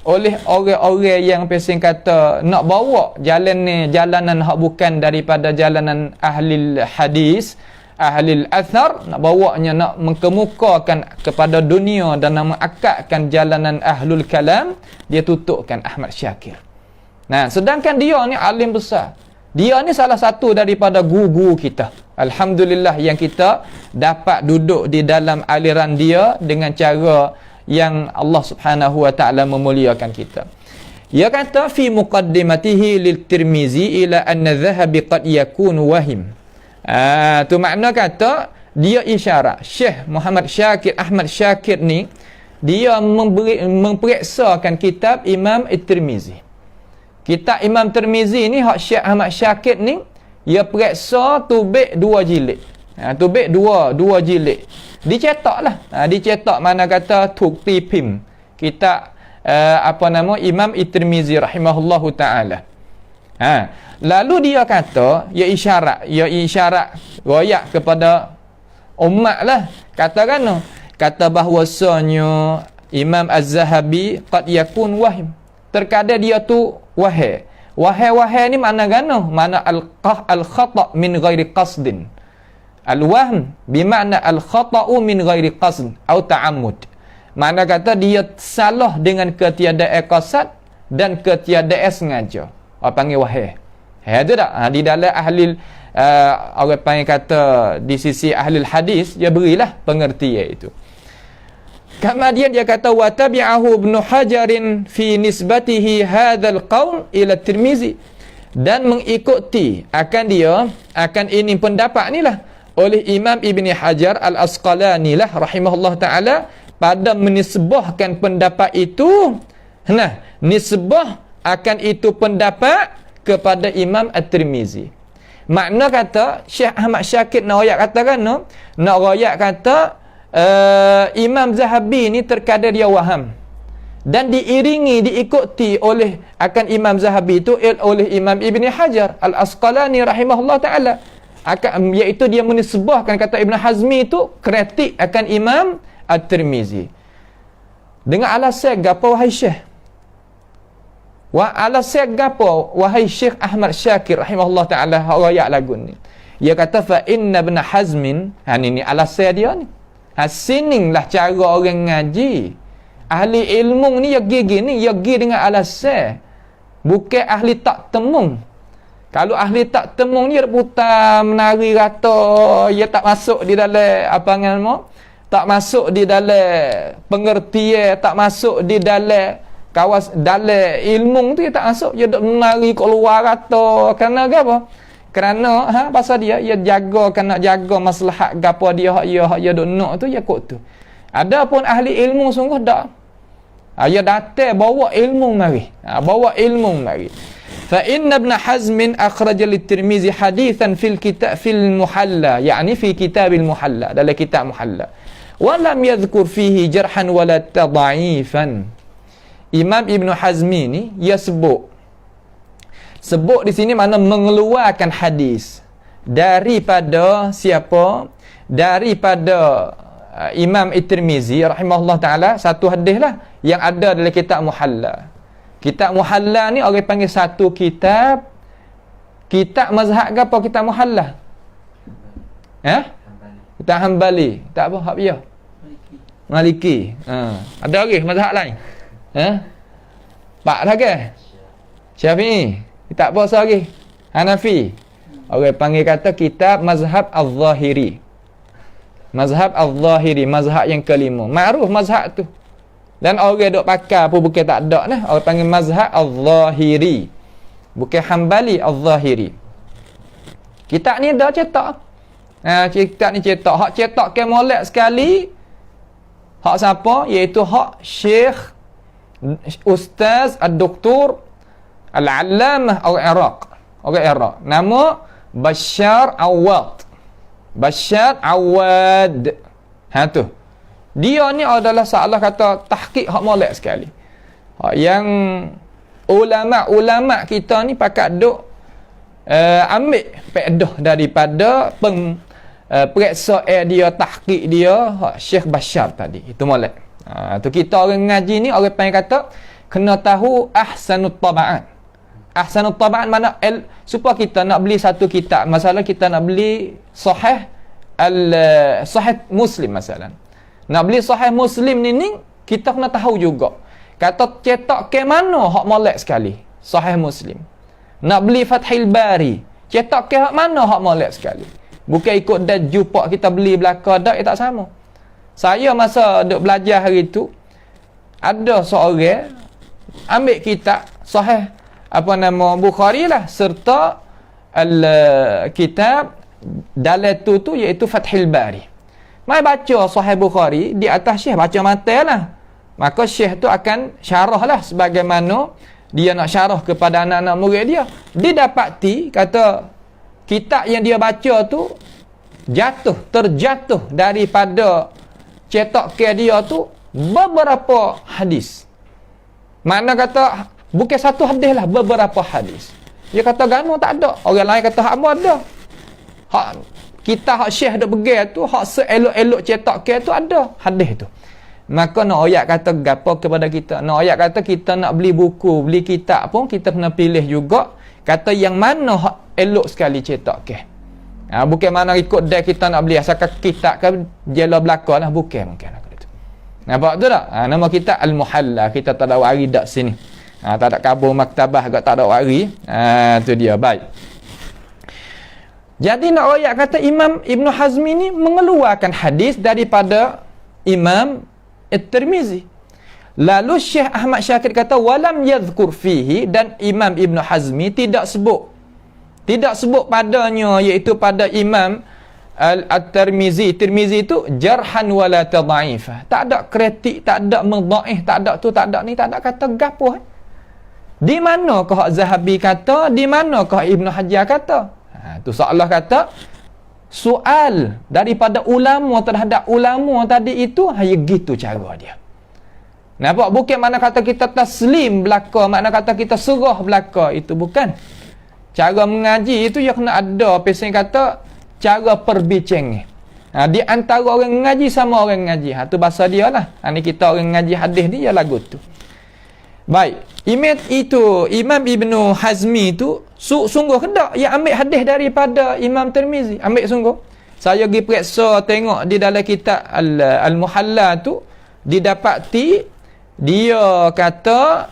oleh orang-orang yang pesing kata nak bawa jalan ni, jalanan hak bukan daripada jalanan ahli hadis, ahli athar, nak bawanya, nak mengkemukakan kepada dunia dan nak mengakadkan jalanan ahlul kalam, dia tutupkan Ahmad Syakir. Sedangkan dia ni alim besar. Dia ni salah satu daripada guru kita. Alhamdulillah yang kita dapat duduk di dalam aliran dia dengan cara yang Allah Subhanahu wa taala memuliakan kita. Dia kata fi muqaddimatihi lil Tirmizi ila anna dhahabi qad yakun wahim. Tu makna kata dia isyarat Syekh Muhammad Syakir, Ahmad Syakir ni dia memperiksakan kitab Imam At-Tirmizi. Kitab Imam Tirmizi ni hak Syekh Ahmad Syakir ni dia periksa tubik 2 jilid. Tubik 2 jilid. Dicetaklah. Dicetak mana kata Tukti Pim. Kitab Imam At-Tirmizi rahimahullahu taala. Lalu dia kata, ia isyarat royak kepada umat lah. Kata bahwasanya Imam Az-Zahabi qad yakun wahim. Terkadang dia tu wahai ni makna gano? Makna al-khata' min ghairi qasdin. Al-wahm bermakna al-khata'u min ghairi qasd atau ta'ammud. Makna kata dia salah dengan ketiadaan qasad dan ketiadaan sengaja. Orang panggil wahai. Itu tak? Di dalam ahli orang panggil kata di sisi ahli hadis, dia berilah pengertian itu. Kemudian dia kata wa tabi'ahu Ibnu Hajarin fi nisbatihi hadzal qaul ila Tirmizi, dan mengikuti akan ini pendapat ni lah oleh Imam Ibn Hajar Al-Asqalani lah rahimahullah ta'ala pada menisbahkan pendapat itu. Nah, nisbah akan itu pendapat kepada Imam At-Tirmizi. Makna kata Syekh Ahmad Syakir nak royak kata kan, nak royak kata Imam Zahabi ni terkadang dia waham dan diiringi diikuti oleh akan Imam Zahabi itu oleh Imam Ibn Hajar Al-Asqalani rahimahullah ta'ala, iaitu dia menisbahkan kata Ibn Hazmi itu kritik akan Imam At-Tirmizi dengan alasan gapo wahai Syekh? Alasan gapo wahai Syekh Ahmad Syakir rahimahullah ta'ala royak lagu ni? Dia kata fa inna Ibn Hazmin, ni alasan dia ni. Sininglah cara orang ngaji. Ahli ilmu ni ya gigi ni, ya gigi dengan alasan. Bukan ahli tak temung. Kalau ahli tak temung ni dia putar menari rata, dia tak masuk di dalam apa nama? Tak masuk di dalam pengertian, tak masuk di dalam dalam ilmu tu dia tak masuk, dia duk menari kat luar rata. Kerana apa? Kerana pasal dia jaga, nak jaga maslahat gapo dia hak dia duk nak tu, dia kok tu. Adapun ahli ilmu sungguh dak. Dia datang bawa ilmu mari. Bawa ilmu mari. Fa inna Ibn Hazm akhraj li-Tirmizi hadithan fil Muhalla, yani fi kitab al-Muhalla, dalam kitab Muhalla. Wa lam yadhkur fihi jarhan wala tad'ifan. Imam Ibn Hazmi ni dia sebut di sini mana mengeluarkan hadis daripada siapa? Daripada Imam At-Tirmizi rahimahullah ta'ala, satu hadis lah yang ada dalam kitab Muhalla. Kitab Muhalla ni orang panggil satu kitab mazhab ke apa kitab Muhalla? Kitab Hanbali. Tak apa, hak dia? Maliki. Ada lagi mazhab lain? Pak dah ke? Syafi'i. Tak apa lagi? Hanafi. Orang panggil kata kitab mazhab Al-Zahiri. Mazhab Al-Zahiri, mazhab yang kelima. Ma'ruf mazhab tu. Dan orang duk pakai pun bukan tak ada nah. Orang panggil mazhab Al-Zahiri. Bukan Hanbali, Al-Zahiri. Kitab ni dah cetak. Kitab ni cetak. Hak cetak ke molek sekali. Hak siapa? Iaitu hak Syekh Ustaz Ad-Doktor Al-Allamah orang Iraq. Nama Bashar Awad. Tu. Dia ni adalah salah kata tahqiq hak molek sekali. Yang ulama kita ni pakat duk ambil faedah daripada periksaan dia, tahqiq dia Syekh Bashar tadi. Itu molek. Tu kita orang ngaji ni orang panggil kata kena tahu ahsanut taba'at. Ahsanut taba'at mana supaya kita nak beli satu kitab, masalah kita nak beli sahih sahih Muslim masalah. Nak beli sahih Muslim ni kita kena tahu juga. Kata cetak ke mana hak molek sekali sahih Muslim. Nak beli Fathul Bari, cetak ke hak mana hak molek sekali. Bukan ikut dah jumpa kita beli belaka dak, tak sama. Saya masa duk belajar hari tu ada seorang ambil kitab sahih Bukhari lah serta kitab dalam tu iaitu Fathul Bari. Mai baca sahih Bukhari di atas Syekh baca mata lah. Maka Syekh tu akan syarah lah sebagaimana dia nak syarah kepada anak-anak murid dia. Dia dapati kata kitab yang dia baca tu terjatuh daripada cetak ke dia tu beberapa hadis. Makna kata bukan satu hadis lah, beberapa hadis. Dia kata gano tak ada. Orang lain kata hak ada. Hak kita hak Syekh duk pegang tu, hak seelok-elok cetak ke tu ada hadis tu. Maka nak ayat kata gapo kepada kita? Nak ayat kata kita nak beli buku, beli kitab pun kita kena pilih juga kata yang mana hak elok sekali cetak ke. Bukan mana ikut dia kita nak beli asalkan kitab ke jela belaka lah, bukan itu. Nampak tu tak? Nama kita Al-Muhalla, kita tak ada wari dak sini. Tak ada kabur maktabah agak tak ada wari. Tu dia, baik. Jadi nak ayat kata Imam Ibn Hazmi ni mengeluarkan hadis daripada Imam At-Tirmizi. Lalu Syekh Ahmad Syakir kata walam yadhkur fihi, dan Imam Ibn Hazmi tidak sebut padanya, iaitu pada Imam Tirmizi itu jarhan wala tadha'ifah. Tak ada kritik, tak ada mendhaif, tak ada tu, tak ada ni, tak ada kata gapo. Di manakah Zahabi kata, di manakah Ibnu Hajar kata? Tu seolah kata soal daripada ulama terhadap ulama tadi itu hanya gitu cara dia. Nampak? Bukan mana kata kita taslim belaka, makna kata kita serah belaka, itu bukan. Cara mengaji itu ya kena ada pesan kata cara perbincang. Di antara orang mengaji sama orang mengaji. Tu bahasa dia lah. Ni kita orang mengaji hadis ni ya lagu tu. Baik. Imam Ibnu Hazmi tu sungguh kedak yang ambil hadis daripada Imam Tirmizi. Ambil sungguh. Saya pergi periksa tengok di dalam kitab Al-Muhalla tu didapati dia kata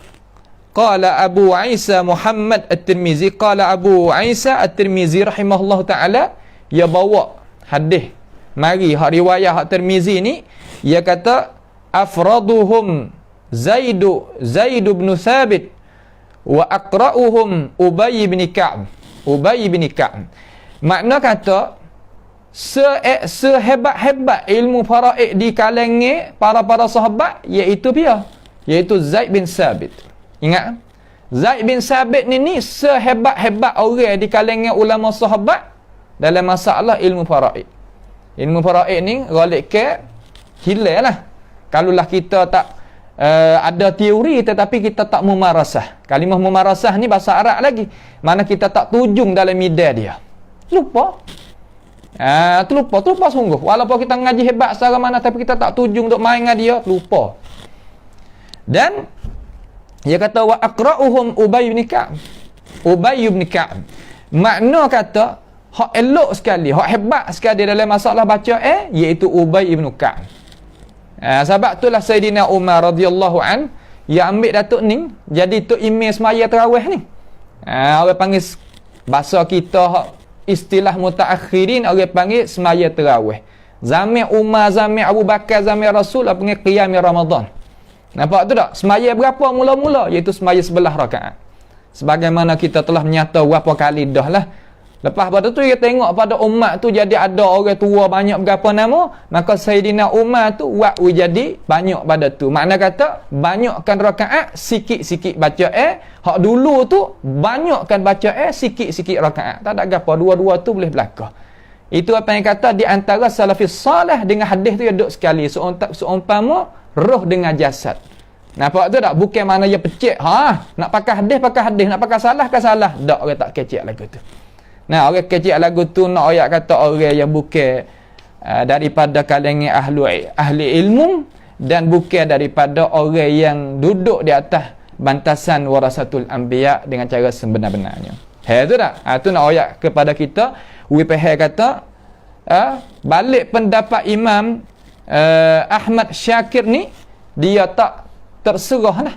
qala Abu Isa Muhammad At-Tirmizi, qala Abu Isa At-Tirmizi rahimahullah taala, dia bawa hadis mari hak riwayat hak Tirmizi ni, dia kata afraduhum Zaid bin Thabit wa aqra'uhum Ubay bin Ka'b. Makna kata sehebat-hebat ilmu faraid di kalangan para sahabat iaitu Zaid bin Thabit. Ingat, Zaid bin Thabit ni sehebat-hebat orang di kalangan ulama sahabat dalam masalah ilmu faraid. Ilmu faraid ni galik ke hilang lah. Kalaulah kita tak ada teori tetapi kita tak memarasah. Kalimah memarasah ni bahasa Arab lagi. Mana kita tak tujung dalam midah dia. Lupa. Terlupa sungguh. Walaupun kita ngaji hebat secara mana tapi kita tak tujung untuk main dengan dia, lupa. Dan dia kata wa aqra'uhum Ubay bin Ka'b. Makna kata hak elok sekali, hak hebat sekali dalam masalah baca iaitu Ubay bin Ka'b. Sebab itulah Sayyidina Umar radhiyallahu an yang ambil datuk ni jadi tok imam semaya tarawih ni. Orang panggil bahasa kita hak istilah mutaakhirin, orang panggil semaya tarawih. Zaman Umar, zaman Abu Bakar, zaman Rasul panggil qiyam Ramadan. Nampak tu tak? Semaya berapa mula-mula? Iaitu semaya 11 rakaat. Sebagaimana kita telah menyata berapa kali dah lah. Lepas pada tu dia tengok pada umat tu jadi ada orang tua banyak berapa nama, maka Sayyidina Umar tu buat jadi banyak pada tu. Makna kata banyakkan rakaat, sikit-sikit baca hak dulu tu banyakkan baca sikit-sikit rakaat. Tak ada gapo, dua-dua tu boleh berlaku. Itu apa yang kata di antara salafis salih dengan hadis tu duduk sekali seumpama roh dengan jasad. Nampak tu tak? Bukan mana dia pecik. Nak pakai hadis, nak pakai salah ke salah. Tak, orang tak kecek lagu tu. Nah, orang kecek lagu tu nak ayat kata orang yang bukan daripada kalangan ahli ilmu dan bukan daripada orang yang duduk di atas bantasan warasatul anbiya dengan cara sebenar-benarnya. Tu tak? Tu nak ayat kepada kita. WPH kata balik pendapat Imam Ahmad Syakir ni dia tak terserah lah.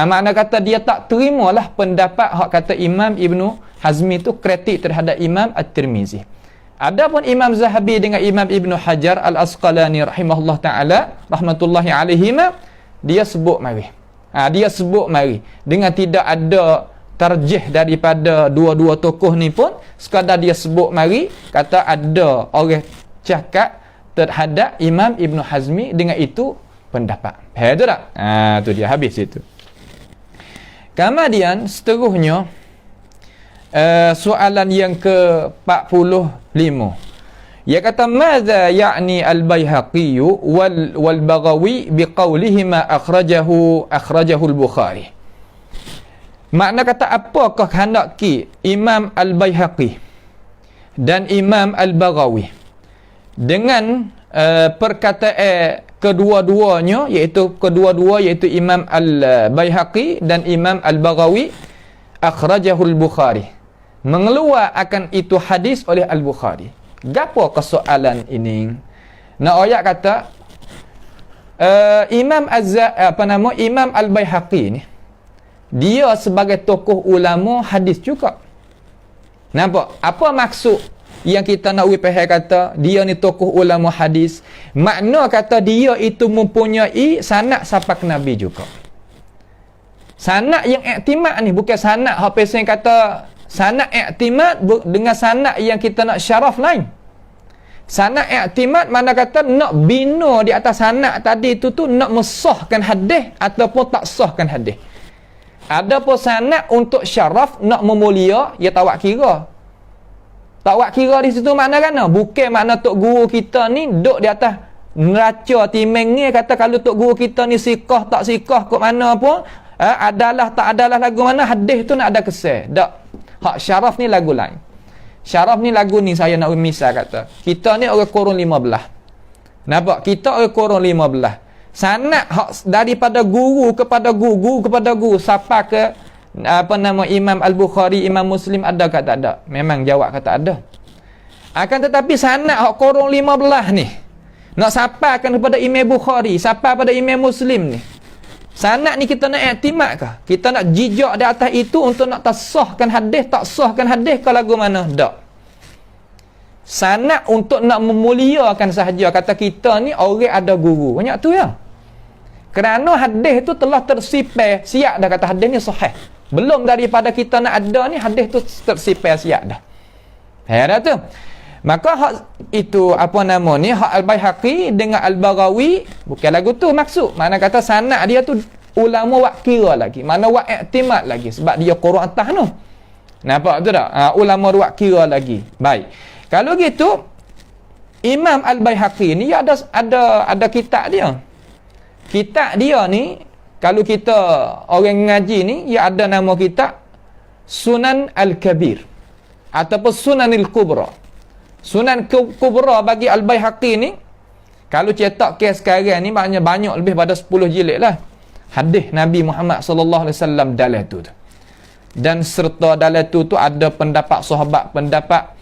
Makna kata dia tak terimalah pendapat hak kata Imam Ibnu Hazmi tu kritik terhadap Imam At-Tirmizi. Adapun Imam Zahabi dengan Imam Ibnu Hajar Al-Asqalani rahimahullah taala rahmatullahi alaihima, dia sebut mari. Dia sebut mari dengan tidak ada tarjih daripada dua-dua tokoh ni pun, sekadar dia sebut mari kata ada orang cakap terhadap Imam Ibnu Hazmi dengan itu pendapat. Tu tak? Tu dia habis itu. Kemudian seterusnya soalan yang ke-45. Dia kata madza ya'ni al-Baihaqi wal Baghawi biqaulihima akhrajahu al-Bukhari. Makna kata apakah hendak Imam Al-Baihaqi dan Imam Al-Baghawi dengan perkataan kedua-duanya iaitu Imam Al-Baihaqi dan Imam Al-Baghawi akhrajahul Bukhari, mengeluar akan itu hadis oleh Al-Bukhari. Gapo kesoalan ini? Nak ayat kata Imam Al-Baihaqi ni dia sebagai tokoh ulama hadis juga. Nampak? Apa maksud yang kita nak faham kata dia ni tokoh ulama hadis? Makna kata dia itu mempunyai sanad sampai ke Nabi juga. Sanad yang iktimad ni bukan sanad hak pesen kata sanad iktimad dengan sanad yang kita nak syaraf lain. Sanad i'timad mana kata nak bina di atas sanad tadi tu nak mesahkan hadis ataupun tak sahkan hadis. Ada pun sanad untuk syaraf nak memulia, ya tak wak kira. Tak wak kira di situ makna kan? Bukan makna tok guru kita ni duduk di atas neraca timeng ni kata kalau tok guru kita ni sikah tak sikah kok mana pun adalah tak adalah lagu mana hadis tu nak ada kesal. Tak. Hak syaraf ni lagu lain. Syaraf ni lagu ni saya nak misal kata. Kita ni orang kurun 15. Nampak? Kita orang kurun 15. Sanad hak daripada guru kepada guru kepada guru siapa ke apa nama Imam Al-Bukhari, Imam Muslim ada ke tak ada? Memang jawab kata ada. Akan tetapi sanad hak kurun 15 ni nak sampaikan kepada Imam Bukhari, sampai pada Imam Muslim ni. Sanad ni kita nak i'timad ke? Kita nak jijak di atas itu untuk nak tasahkan hadis, tak sahkan hadis ke lagu mana? Tak. Sanad untuk nak memuliakan sahaja. Kata kita ni orang ada guru. Banyak tu ya. Kerana hadis tu telah tersipai, siap dah kata hadis ni sahih. Belum daripada kita nak ada ni hadis tu tersipai siap dah. Dah tu. Maka hak itu apa nama ni hak Al-Baihaqi dengan Al-Baghawi bukan lagu tu maksud. Mana kata sanad dia tu ulama wak kira lagi. Mana wak i'timad lagi sebab dia Quran atas tu. Nampak tu tak? Ulama wak kira lagi. Baik. Kalau gitu Imam Al-Baihaqi ni ada kitab dia. Kitab dia ni kalau kita orang ngaji ni ia ada nama kitab Sunan Al-Kabir ataupun Sunanil Kubra. Sunan Kubra bagi Al-Baihaqi ni kalau cetak kes sekarang ni maknanya banyak lebih pada 10 jilid lah hadis Nabi Muhammad sallallahu alaihi wasallam dalam tu. Dan serta dalam tu ada pendapat sahabat, pendapat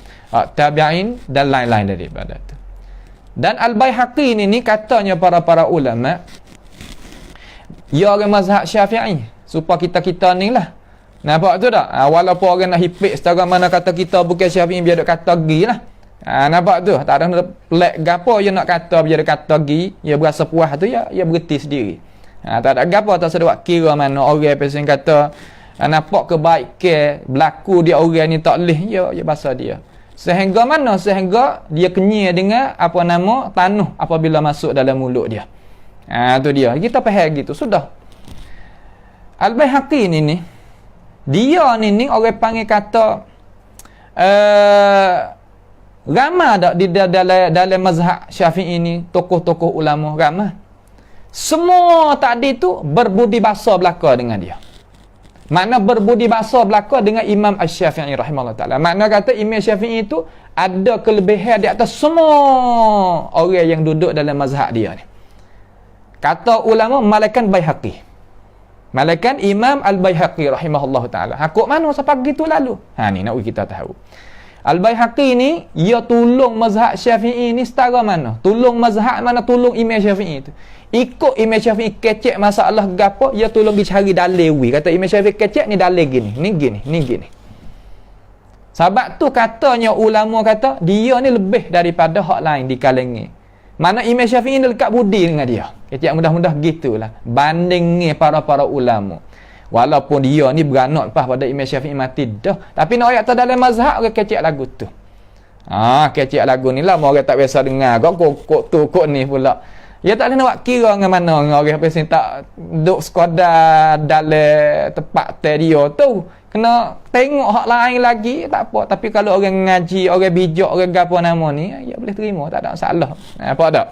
tabi'in dan lain-lain daripada tu. Dan Al-Baihaqi ni katanya para ulama ya orang mazhab Syafi'i supaya kita ni lah. Nampak tu tak? Walaupun orang nak hipik setara mana kata kita bukan Syafi'i biar duk kata gi lah. Nampak tu? Tak ada pelik gapo dia nak kata biar dia kata gi, dia berasa puas tu ya berhenti sendiri. Tak ada gapo tak sedap kira mana orang pasal kata nampak kebaikan berlaku dia orang ni tak leh ya bahasa dia. Sehingga mana? Sehingga dia kenyai dengan apa nama tanuh apabila masuk dalam mulut dia. Tu dia. Kita faham gitu. Sudah. Al-Baihaqi ni dia ni orang panggil kata ramai tak di dalam mazhab Syafi'i ni tokoh-tokoh ulama ramai. Semua tadi tu berbudi bahasa belaka dengan dia. Makna berbudi bahasa belaka dengan Imam Asy-Syafi'i rahimahullah taala. Makna kata Imam Syafi'i itu ada kelebihan di atas semua orang yang duduk dalam mazhab dia ni. Kata ulama Malaikan Baihaqi. Malaikan Imam Al-Baihaqi rahimahullah taala. Hakuk mana sampai gitu lalu? Ni nak kita tahu. Al-Baihaqi ni ia tolong mazhab Syafi'i ni setara mana? Tolong mazhab mana tolong Imam Syafi'i tu. Ikut Imam Syafi'i kecek masalah gapo, ia tolong dicari dalil wi. Kata Imam Syafi'i kecek ni dalil gini, ni gini. Sebab tu katanya ulama kata dia ni lebih daripada hak lain di kalangan. Mana Imam Syafi'i ni dekat budi dengan dia. Kecek mudah-mudah gitulah bandingnya para ulama. Walaupun dia ni beranak lepas pada Imam Syafi'i mati dah. Tapi nak ayat dalam mazhab orang kecek lagu tu. Kecek lagu ni lah orang tak biasa dengar. Kok ni pula. Dia tak boleh nak kira dengan mana orang pasal tak duduk sekadar dalam tempat dia tu. Kena tengok hak lain lagi tak apa. Tapi kalau orang ngaji, orang bijak, orang gapo nama ni, dia boleh terima, tak ada masalah. Apa tak?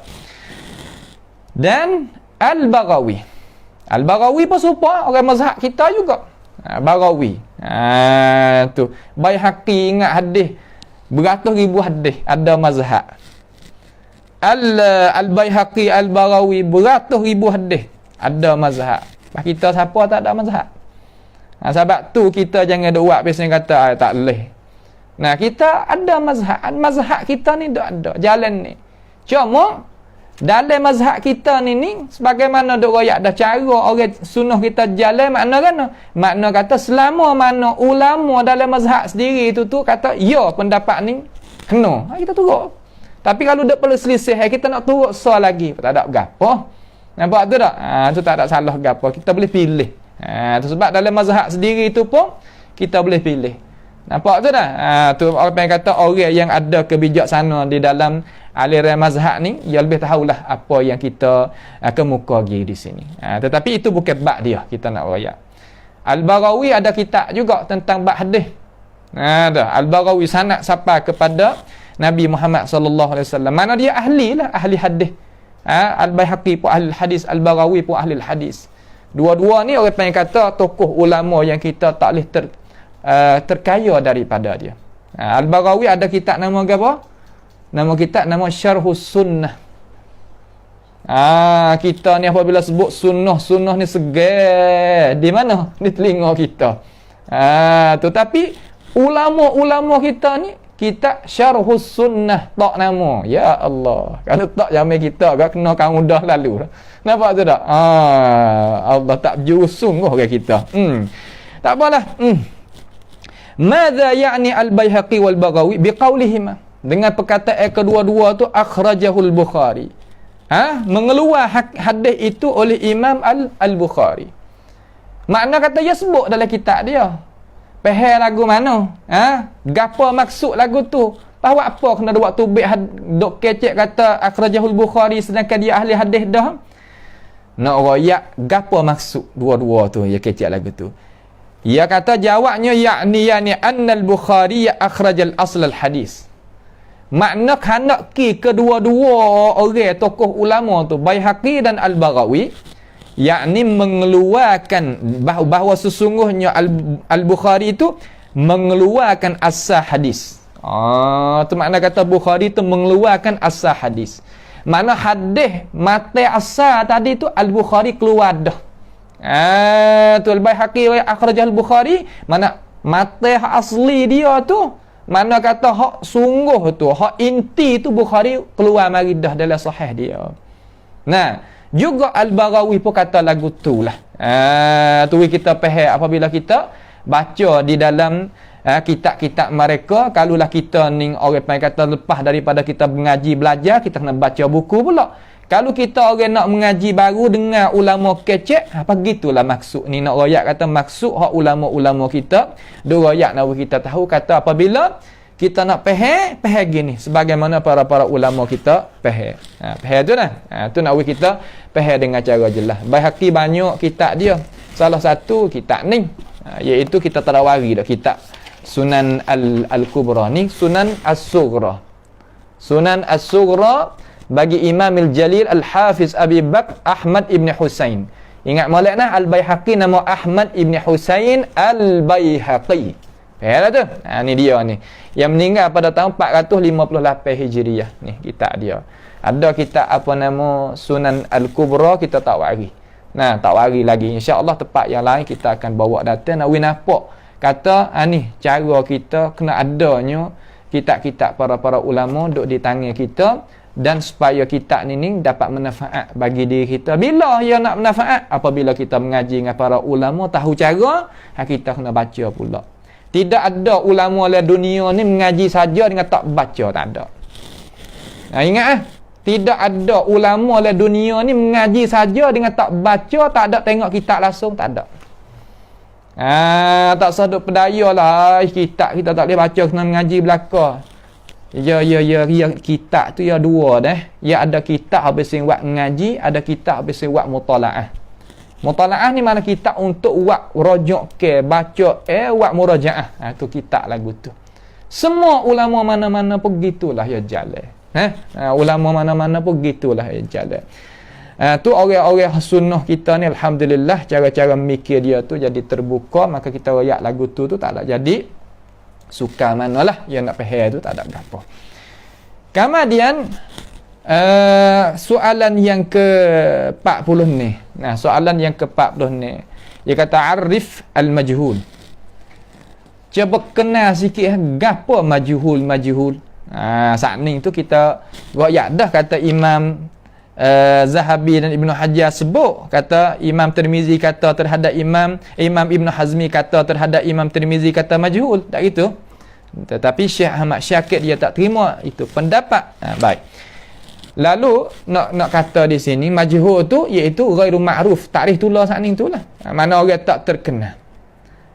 Dan Al-Baghawi pun serupa orang mazhab kita juga. Baghawi. Tu. Baihaqi ingat hadis beratus ribu hadis ada mazhab. Al-Baihaqi Al-Baghawi beratus ribu hadis ada mazhab. Pas kita siapa tak ada mazhab. Sebab tu kita jangan duk buat biasanya kata tak leh. Nah, kita ada mazhab. Mazhab kita ni ada jalan ni. Cuma dalam mazhab kita ni sebagaimana duk royak dah cara orang sunnah kita jalan makna kata selama mana ulama dalam mazhab sendiri tu kata ya pendapat ni kena kita turut. Tapi kalau dak perlu selisih kita nak turut soal lagi tak ada gapo. Nampak tu tak? Tu tak ada salah gapo. Kita boleh pilih. Tu sebab dalam mazhab sendiri tu pun kita boleh pilih. Nampak tu dah? Tu orang yang kata orang yang ada kebijaksanaan di dalam aliran mazhab ni, dia lebih tahulah apa yang kita kemukakan di sini. Tetapi itu bukan bab dia kita nak royak. Al-Baghawi ada kitab juga tentang bab hadis. Al-Baghawi sanad sampai kepada Nabi Muhammad sallallahu alaihi wasallam. Mana dia ahli lah, ahli hadis. Al-Baihaqi pun ahli hadis, Al-Baghawi pun ahli hadis. Dua-dua ni orang yang kata tokoh ulama yang kita tak boleh terkaya daripada dia. Al-Baghawi ada kitab nama apa? Nama kitab nama Syarhus Sunnah. Kita ni apabila sebut sunnah ni segar di mana? Di telinga kita. Tetapi ulama-ulama kita ni kitab Syarhus Sunnah tak nama. Ya Allah. Kalau tak jamin kita agak kena kamu dah lalu. Nampak tu tak? Allah tak berjusung ke kita. Tak apalah. Madza ya'ni Al-Baihaqi wal Baghawi biqaulihima, dengan perkataan kedua-dua tu akhrajahul Bukhari. Mengeluar hadis itu oleh Imam Al-Bukhari. Makna kata dia sebut dalam kitab dia. Pahal lagu mana? Gapo maksud lagu tu? Bahawa apa kena buat tubik dok kecek kata akhrajahul Bukhari sedangkan dia ahli hadis dah. Nak royak gapo maksud dua-dua tu ya kecek lagu tu. Ia kata jawabnya yakni annal Bukhari akhrajal asl al hadis. Makna kanak kedua-dua orang tokoh ulama tu Baihaqi dan Al-Baghawi yakni mengeluarkan bahawa sesungguhnya Al-Bukhari itu mengeluarkan asal hadis. Tu makna kata Bukhari itu mengeluarkan asal hadis. Mana hadis mata asal tadi tu Al-Bukhari keluar dah. Tu Al-Baihaqi wa akhrajal Bukhari, mana mata asli dia tu, mana kata hak sungguh tu, hak inti tu Bukhari keluar mari dah dalam sahih dia. Nah, juga Al-Baghawi pun kata lagu tu lah. Tu kita faham apabila kita baca di dalam kitab-kitab mereka. Kalulah kita ni orang yang kata lepas daripada kita mengaji belajar, kita kena baca buku pula. Kalau kita orang nak mengaji baru dengan ulama kecek, apa gitulah maksud ni nak royak kata maksud hak ulama-ulama kita. Dua royak nak kita tahu kata apabila kita nak faham gini sebagaimana para ulama kita faham. Faham tu dah. Tu nak kita faham dengan cara jelas. Baihaqi banyak kitab dia. Salah satu kitab ni iaitu kita tarawari dah kitab Sunan Al-Kubra ni, Sunan As-Sughra. Sunan As-Sughra bagi Imam Al-Jalil Al-Hafiz Abi Bakr Ahmad Ibn Husain. Ingat molek nah Al-Baihaqi nama Ahmad Ibn Husain Al-Baihaqi. Faham tu? Ni dia ni. Yang meninggal pada tahun 458 Hijriah. Ni kitab dia. Ada kitab apa nama Sunan Al-Kubra kita tak wari. Tak wari lagi. InsyaAllah tempat yang lain kita akan bawa datang. Nak nampak kata ni cara kita kena adanya kitab-kitab para ulama duduk di tangan kita, dan supaya kitab ni dapat manfaat bagi diri kita. Bila ia nak manfaat? Apabila kita mengaji dengan para ulama, tahu cara, kita kena baca pula. Tidak ada ulama dalam dunia ni mengaji saja dengan tak baca, tak ada. Ingat tidak ada ulama dalam dunia ni mengaji saja dengan tak baca, tak ada tengok kitab langsung, tak ada. Tak sadut pedaya lah kitab kita tak boleh baca, kena mengaji belaka. Ya kitab tu ya dua dah. Ya ada kitab habis buat mengaji, ada kitab habis buat mutalaah. Mutalaah ni mana kitab untuk buat rujuk ke baca buat murajaah. Tu kitab lagu tu. Semua ulama mana-mana pun gitulah ya jalan. Ulama mana-mana pun gitulah ya jalan. Tu orang-orang sunnah kita ni alhamdulillah cara-cara mikir dia tu jadi terbuka, maka kita royak lagu tu tak ada jadi suka manalah yang nak faham tu tak ada apa. Kemudian soalan yang ke-40 ni. Soalan yang ke-40 ni. Dia kata arif al-majhul. Cuba kenal sikit gapo majhul. Saat ni tu kita royak dah kata Imam Zahabi dan Ibnu Hajar sebut, kata Imam Tirmizi kata terhadap Imam Ibnu Hazmi kata terhadap Imam Tirmizi kata majhul, tak gitu. Tetapi Syekh Ahmad Syakir dia tak terima itu pendapat. Baik. Lalu nak kata di sini majhul tu iaitu ghairu ma'ruf, takrif tulah saat ni itulah. Mana orang tak terkenal.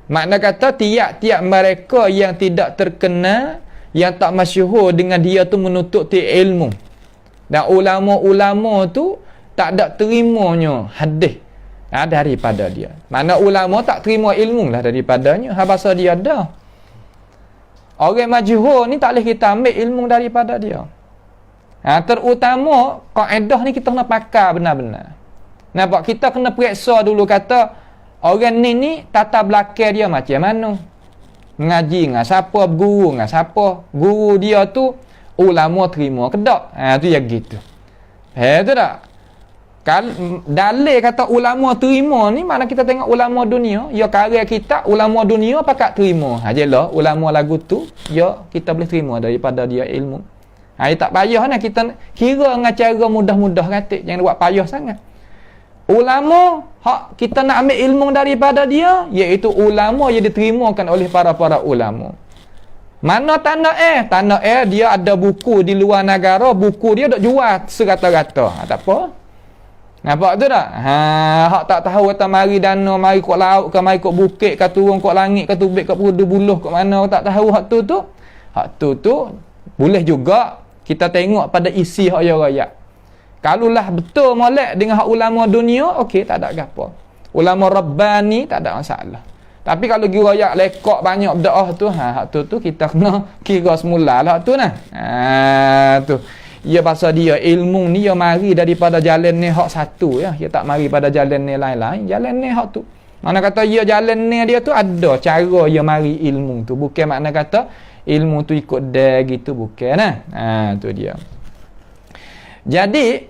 Makna kata tiap-tiap mereka yang tidak terkenal, yang tak masyhur dengan dia tu menuntut ilmu. Dan ulama-ulama tu tak ada terimanya hadis daripada dia. Mana ulama tak terima ilmu lah daripadanya. Bahasa dia ada. Orang majhul ni tak boleh kita ambil ilmu daripada dia. Terutama kaedah ni kita kena pakar benar-benar. Nampak, kita kena periksa dulu kata orang ni tata belakang dia macam mana. Mengaji dengan siapa, guru dengan siapa. Guru dia tu ulama terima ke tak? Tu yang gitu. Tu tak? Dalil kata ulama terima ni, mana kita tengok ulama dunia, ya karya kita ulama dunia pakat terima. Jelah ulama lagu tu, ya kita boleh terima daripada dia ilmu. Tak payah nak kita kira dengan cara mudah-mudah katik, jangan buat payah sangat. Ulama hak kita nak ambil ilmu daripada dia, iaitu ulama yang diterimakan oleh para ulama. Mana tanah dia ada buku di luar negara, buku dia dok jual serata-rata. Tak apa. Nampak tu tak? Hak tak tahu kata mari dana, mari kok laut ke, mari kok bukit ke, turun kok langit ke, tubik kat perdu buluh kat mana, tak tahu hak tu. Hak tu boleh juga kita tengok pada isi hak ya rakyat. Kalulah betul molek dengan hak ulama dunia, okey, tak ada gapo. Ulama rabbani tak ada masalah. Tapi kalau kira rakyat lekok banyak bid'ah tu, hak tu kita kena kira semula lah tu nah. Tu. Ya pasal dia ilmu ni ya mari daripada jalan ni hak satu ya. Dia tak mari pada jalan ni lain-lain. Jalan ni hak tu. Mana kata ya jalan ni dia tu ada cara ya mari ilmu tu. Bukan makna kata ilmu tu ikut dia gitu, bukan nah. Tu dia. Jadi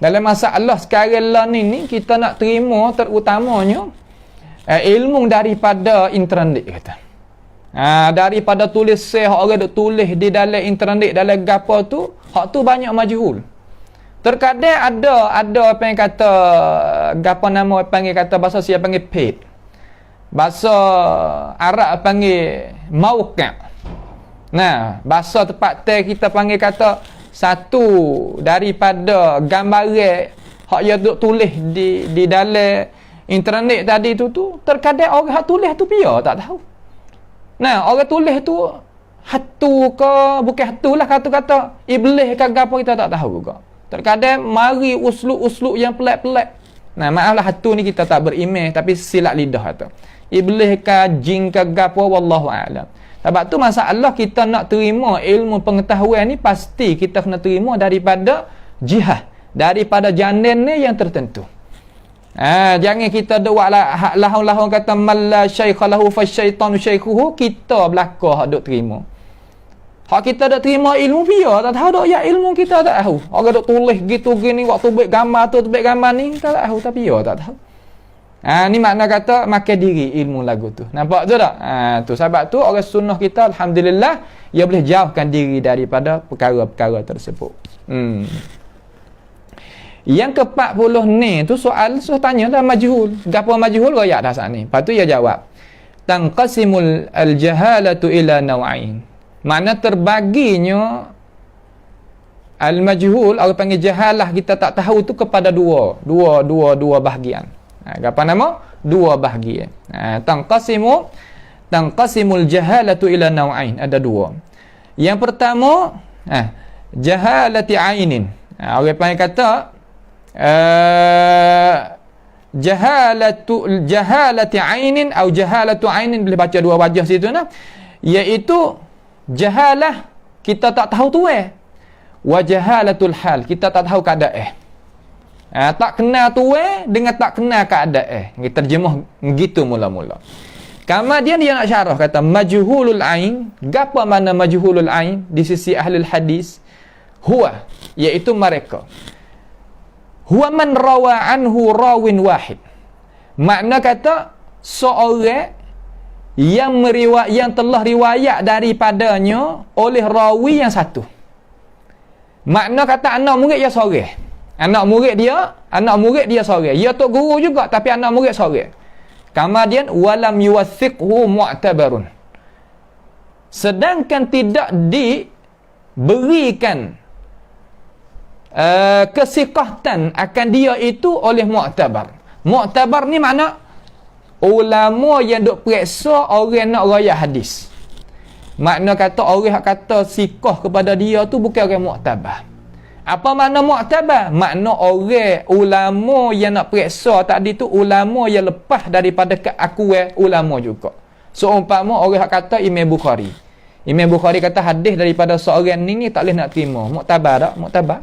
dalam masalah sekarang lah ni kita nak terima terutamanya ilmu daripada internet kata. Daripada tulis orang duk tulis di dalam internet, dalam gapo tu, hak tu banyak majhul. Terkadang ada apa yang kata gapo nama panggil kata bahasa siapa panggil paid. Bahasa Arab panggil mauqa'. Nah, bahasa tempat kita panggil kata satu daripada gambaran hak dia duk tulis di dalam internet tadi tu terkadang orang hak tulis tu biar tak tahu. Nah, orang tulis tu hatu ke bukan hatu lah, kata-kata iblis ke apa kita tak tahu juga. Terkadang mari uslub-uslub yang pelik-pelik. Nah, maaflah hatu ni kita tak berimej, tapi silap lidah tu. Iblis ke jin ke apa wallahu a'lam. Sebab tu masalah kita nak terima ilmu pengetahuan ni pasti kita kena terima daripada jihad, daripada janin ni yang tertentu. Jangan kita buat lahun-lahun kata malla syaikha lahu fasyaitanu syaikhuhu, kita belaka hak duk terima. Hak kita duk terima ilmu biar tak tahu dok ya ilmu kita tak tahu. Orang duk tulis gitu gini waktu buat gambar tu buat gambar ni kita tak tahu, tapi biar tak tahu. Ni makna kata makan diri ilmu lagu tu. Nampak tu tak? Tu sebab tu orang sunnah kita alhamdulillah ia boleh jauhkan diri daripada perkara-perkara tersebut. Yang ke-40 ni tu soal tanya dah majhul. Gapo majhul royak dah saat ni. Lepas tu dia jawab. Tanqasimul al-jahalatu ila naw'ain. Makna terbaginya al-majhul, orang panggil jahalah kita tak tahu tu kepada dua bahagian. Apa nama? Dua bahagian. Tanqasimul jahalatu ila naw'ain. Ada dua. Yang pertama, jahalati ainin. Orang panggil kata jahalati ainin atau jahalatu ainin, boleh baca dua wajah situ nah, iaitu jahalah kita tak tahu tu wa jahalatul hal, kita tak tahu keadaan. Tak kenal tu dengan tak kenal keadaan. Kita terjemah gitu mula-mula. Kemudian dia nak syarah kata majhulul ain. Gapo makna majhulul ain di sisi ahli hadis? Huwa, iaitu mereka. Huwa man rawa anhu rawin wahid. Makna kata seorang yang telah riwayat daripadanya oleh rawi yang satu. Makna kata anak murid dia seorang. Anak murid dia seorang. Dia tok guru juga tapi anak murid seorang. Kemudian walam yuwathiqhu mu'tabarun. Sedangkan tidak diberikan kesikahtan akan dia itu oleh mu'tabar. Mu'tabar ni makna ulama yang duk periksa orang nak royak hadis. Makna kata orang yang kata sikoh kepada dia tu bukan orang muktabar. Apa makna muktabar? Makna orang ulama yang nak periksa tadi tu ulama yang lepas daripada keakuan ulama juga. Seumpama orang yang kata Imam Bukhari. Imam Bukhari kata hadis daripada seorang ni tak boleh nak terima. Muktabar tak? Muktabar.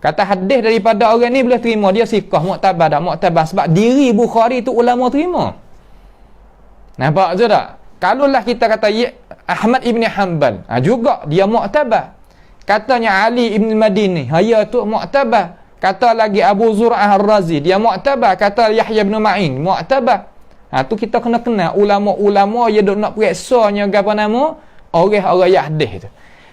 Kata hadis daripada orang ni boleh terima, dia sikoh, muktabar tak? Muktabar. Sebab diri Bukhari tu ulama terima. Nampak tu tak? Kalaulah kita kata Ahmad ibn Hanbal, juga dia muktabar. Katanya Ali ibn Madini, dia tu muktabar. Kata lagi Abu Zur'ah Ar-Razi, dia muktabar. Kata Yahya ibn Ma'in, muktabar. Tu kita kena kenal ulama-ulama yang duk nak periksanya apa nama? Orang-orang hadis tu.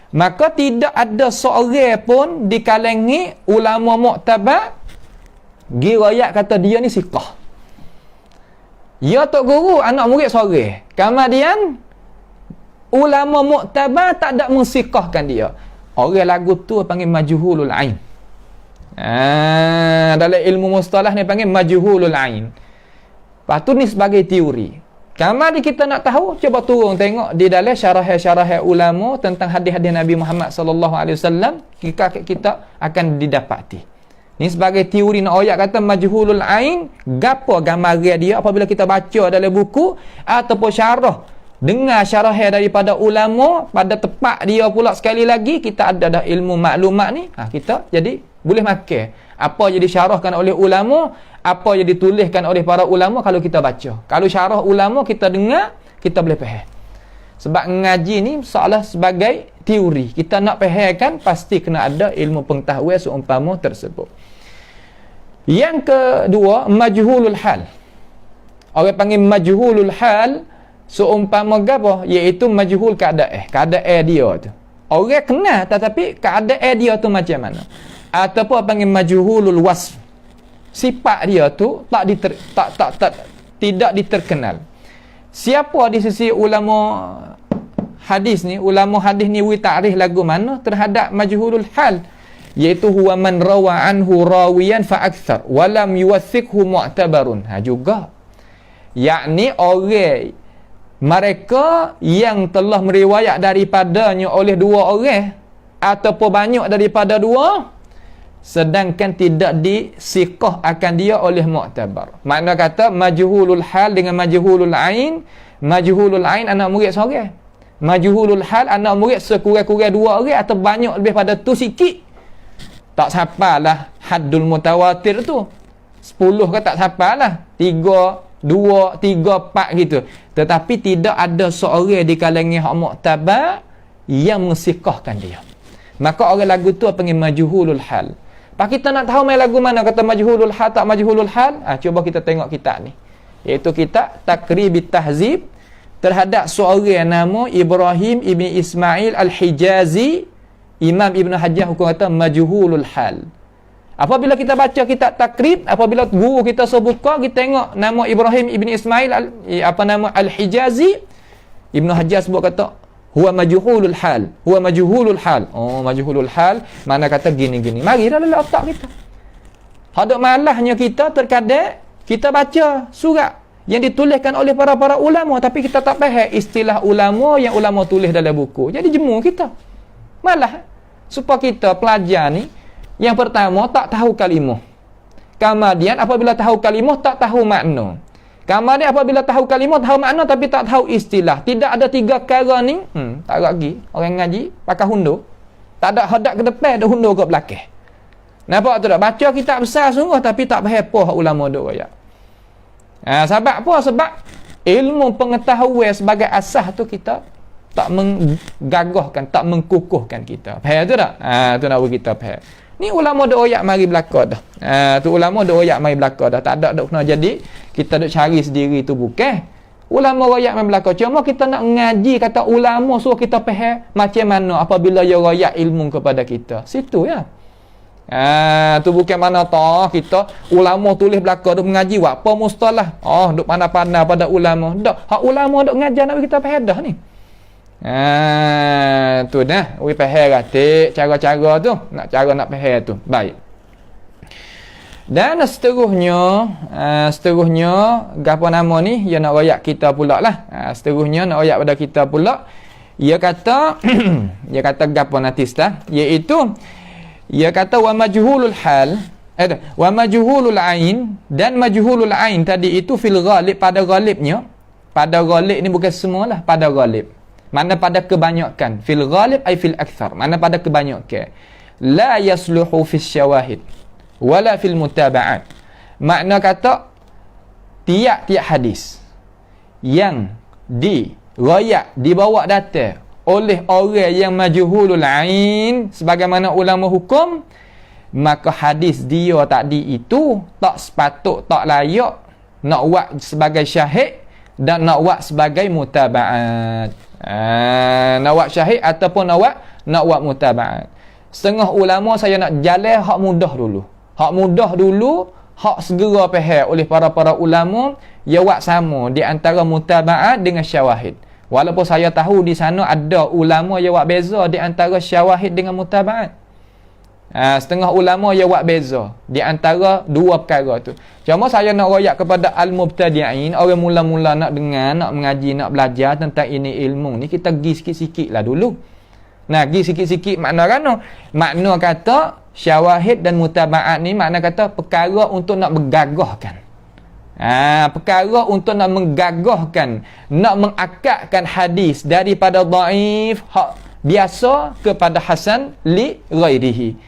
Maka tidak ada seorang pun di kalangan ulama muktabar girayat kata dia ni siqah. Ya tok guru anak murid seorang. Kemudian ulama muktabar tak ada mensiqahkan dia. Orang lagu tu panggil majhulul ain. Dalam ilmu mustalah ni panggil majhulul ain. Lepas tu ni sebagai teori. Kamari kita nak tahu, cuba turun tengok di dalam syarah-syarah ulama tentang hadis-hadis Nabi Muhammad sallallahu alaihi wasallam, kita akan didapati. Ni sebagai teori nak ayat kata majhulul ain, gapo gambaran dia apabila kita baca dalam buku ataupun syarah. Dengar syarah daripada ulama, pada tepat dia pula sekali lagi kita ada dah ilmu maklumat ni, kita jadi boleh makan apa yang disyarahkan oleh ulama, apa yang dituliskan oleh para ulama kalau kita baca. Kalau syarah ulama kita dengar, kita boleh faham. Sebab ngaji ni seolah sebagai teori. Kita nak fahamkan pasti kena ada ilmu pengetahuan seumpama tersebut. Yang kedua, majhulul hal. Orang panggil majhulul hal seumpama gapo? Iaitu majhul keadaan. Keadaan dia tu. Orang kenal tetapi keadaan dia tu macam mana? Ataupun panggil majhulul wasf. Sifat dia tu tidak diterkenal. Siapa di sisi ulama hadis ni, ulama hadis ni wi ta'rif lagu mana terhadap majhulul hal, iaitu huwa man rawa anhu rawiyan fa akthar wa lam yuwathiqhu mu'tabarun. Juga yakni orang mereka yang telah meriwayat daripadanya oleh dua orang ataupun banyak daripada dua, sedangkan tidak disiqah akan dia oleh mu'tabar. Makna kata majhulul hal dengan majhulul ain. Majhulul ain anak murid seorang, majhulul hal anak murid sekurang-kurang dua orang atau banyak lebih pada tu sikit. Tak sapalah haddul mutawatir tu 10 ke tak sapalah 3, 2, 3, 4 gitu. Tetapi tidak ada seorang di kalangan hak mu'tabar yang mensiqahkan dia. Maka orang lagu tu panggil majhulul hal. Pak kita nak tahu main lagu mana kata majhulul hal tak majhulul hal? Cuba kita tengok kitab ni. Iaitu kitab Taqribit Tahzib terhadap seorang nama Ibrahim ibn Ismail Al-Hijazi. Imam Ibn Hajar hukum kata majhulul hal. Apabila kita baca kitab Taqrib, apabila guru kita sebuka, kita tengok nama Ibrahim ibn Ismail Al-Hijazi, Ibn Hajar sebut kata huwa majhulul hal, huwa majhulul hal. Majhulul hal mana kata gini-gini. Mari dalam otak kita. Hadap malahnya kita terkadang kita baca surat yang dituliskan oleh para ulama tapi kita tak faham istilah ulama yang ulama tulis dalam buku. Jadi jemu kita. Malah supaya kita pelajar ni yang pertama tak tahu kalimah. Kemudian apabila tahu kalimah tak tahu makna. Kemudian apabila tahu kalimah tahu makna tapi tak tahu istilah. Tidak ada 3 perkara ni, tak lagi orang ngaji pakai hundur. Tak ada hadap ke depan, ada hundur ke belakang. Nampak tu tak? Baca kitab besar sungguh tapi tak faham apa ulama duk royak. Sebab apa? Sebab ilmu pengetahuan sebagai asas tu kita tak menggagahkan, tak mengkukuhkan kita. Faham tu tak? Tu nak bagi kita faham. Ni ulama duk royak mari belaka dah. Tu ulama duk royak mari belaka dah. Tak ada duk kena jadi kita duk cari sendiri tu bukan. Ulama royak mari belaka. Cuma kita nak ngaji kata ulama suruh kita faham macam mana apabila dia royak ilmu kepada kita. Situ ya. Tu bukan mana tah kita ulama tulis belaka duk mengaji buat apa mustalah. Duk pandai-pandai pada ulama. Dak, hak ulama duk ngajar nak kita faham dah ni. Tu dah we faham ratik cara-cara tu nak faham tu. Baik. Dan seterusnya gapo nama ni dia nak royak kita pula lah. Seterusnya nak royak pada kita pula. Dia kata dia kata gapo nanti dah, iaitu dia kata wa majhulul hal, wa majhulul ain, dan majhulul ain tadi itu fil ghalib, pada ghalibnya. Pada ghalib ni bukan semualah, pada ghalib. Mana pada kebanyakan. Fil ghalib ay fil akthar. Mana pada kebanyakan. La yasluhu fis syawahid wala fil mutaba'at. Makna kata tiap-tiap hadis yang diriwayat, dibawa datang oleh orang yang majhulul ain sebagaimana ulama hukum, maka hadis dia tadi itu tak sepatut, tak layak nak buat sebagai syahid dan nak buat sebagai mutaba'at. Nak buat syahid ataupun nak buat mutaba'at. Setengah ulama saya nak jalan hak mudah dulu. Hak mudah dulu, hak segera faham oleh para ulama, ya buat sama di antara mutaba'at dengan syawahid. Walaupun saya tahu di sana ada ulama yang buat beza di antara syawahid dengan mutaba'at. Setengah ulama yang buat beza di antara dua perkara tu. Cuma saya nak royak kepada al-mubtadi'in, orang mula-mula nak dengar, nak mengaji, nak belajar tentang ini ilmu ni, kita pergi sikit-sikit lah dulu. Nah, pergi sikit-sikit makna rana. Makna kata syawahid dan mutaba'at ni makna kata perkara untuk nak menggagahkan. Perkara untuk nak menggagahkan, nak mengakadkan hadis daripada dhaif hak biasa kepada hasan li ghairihi.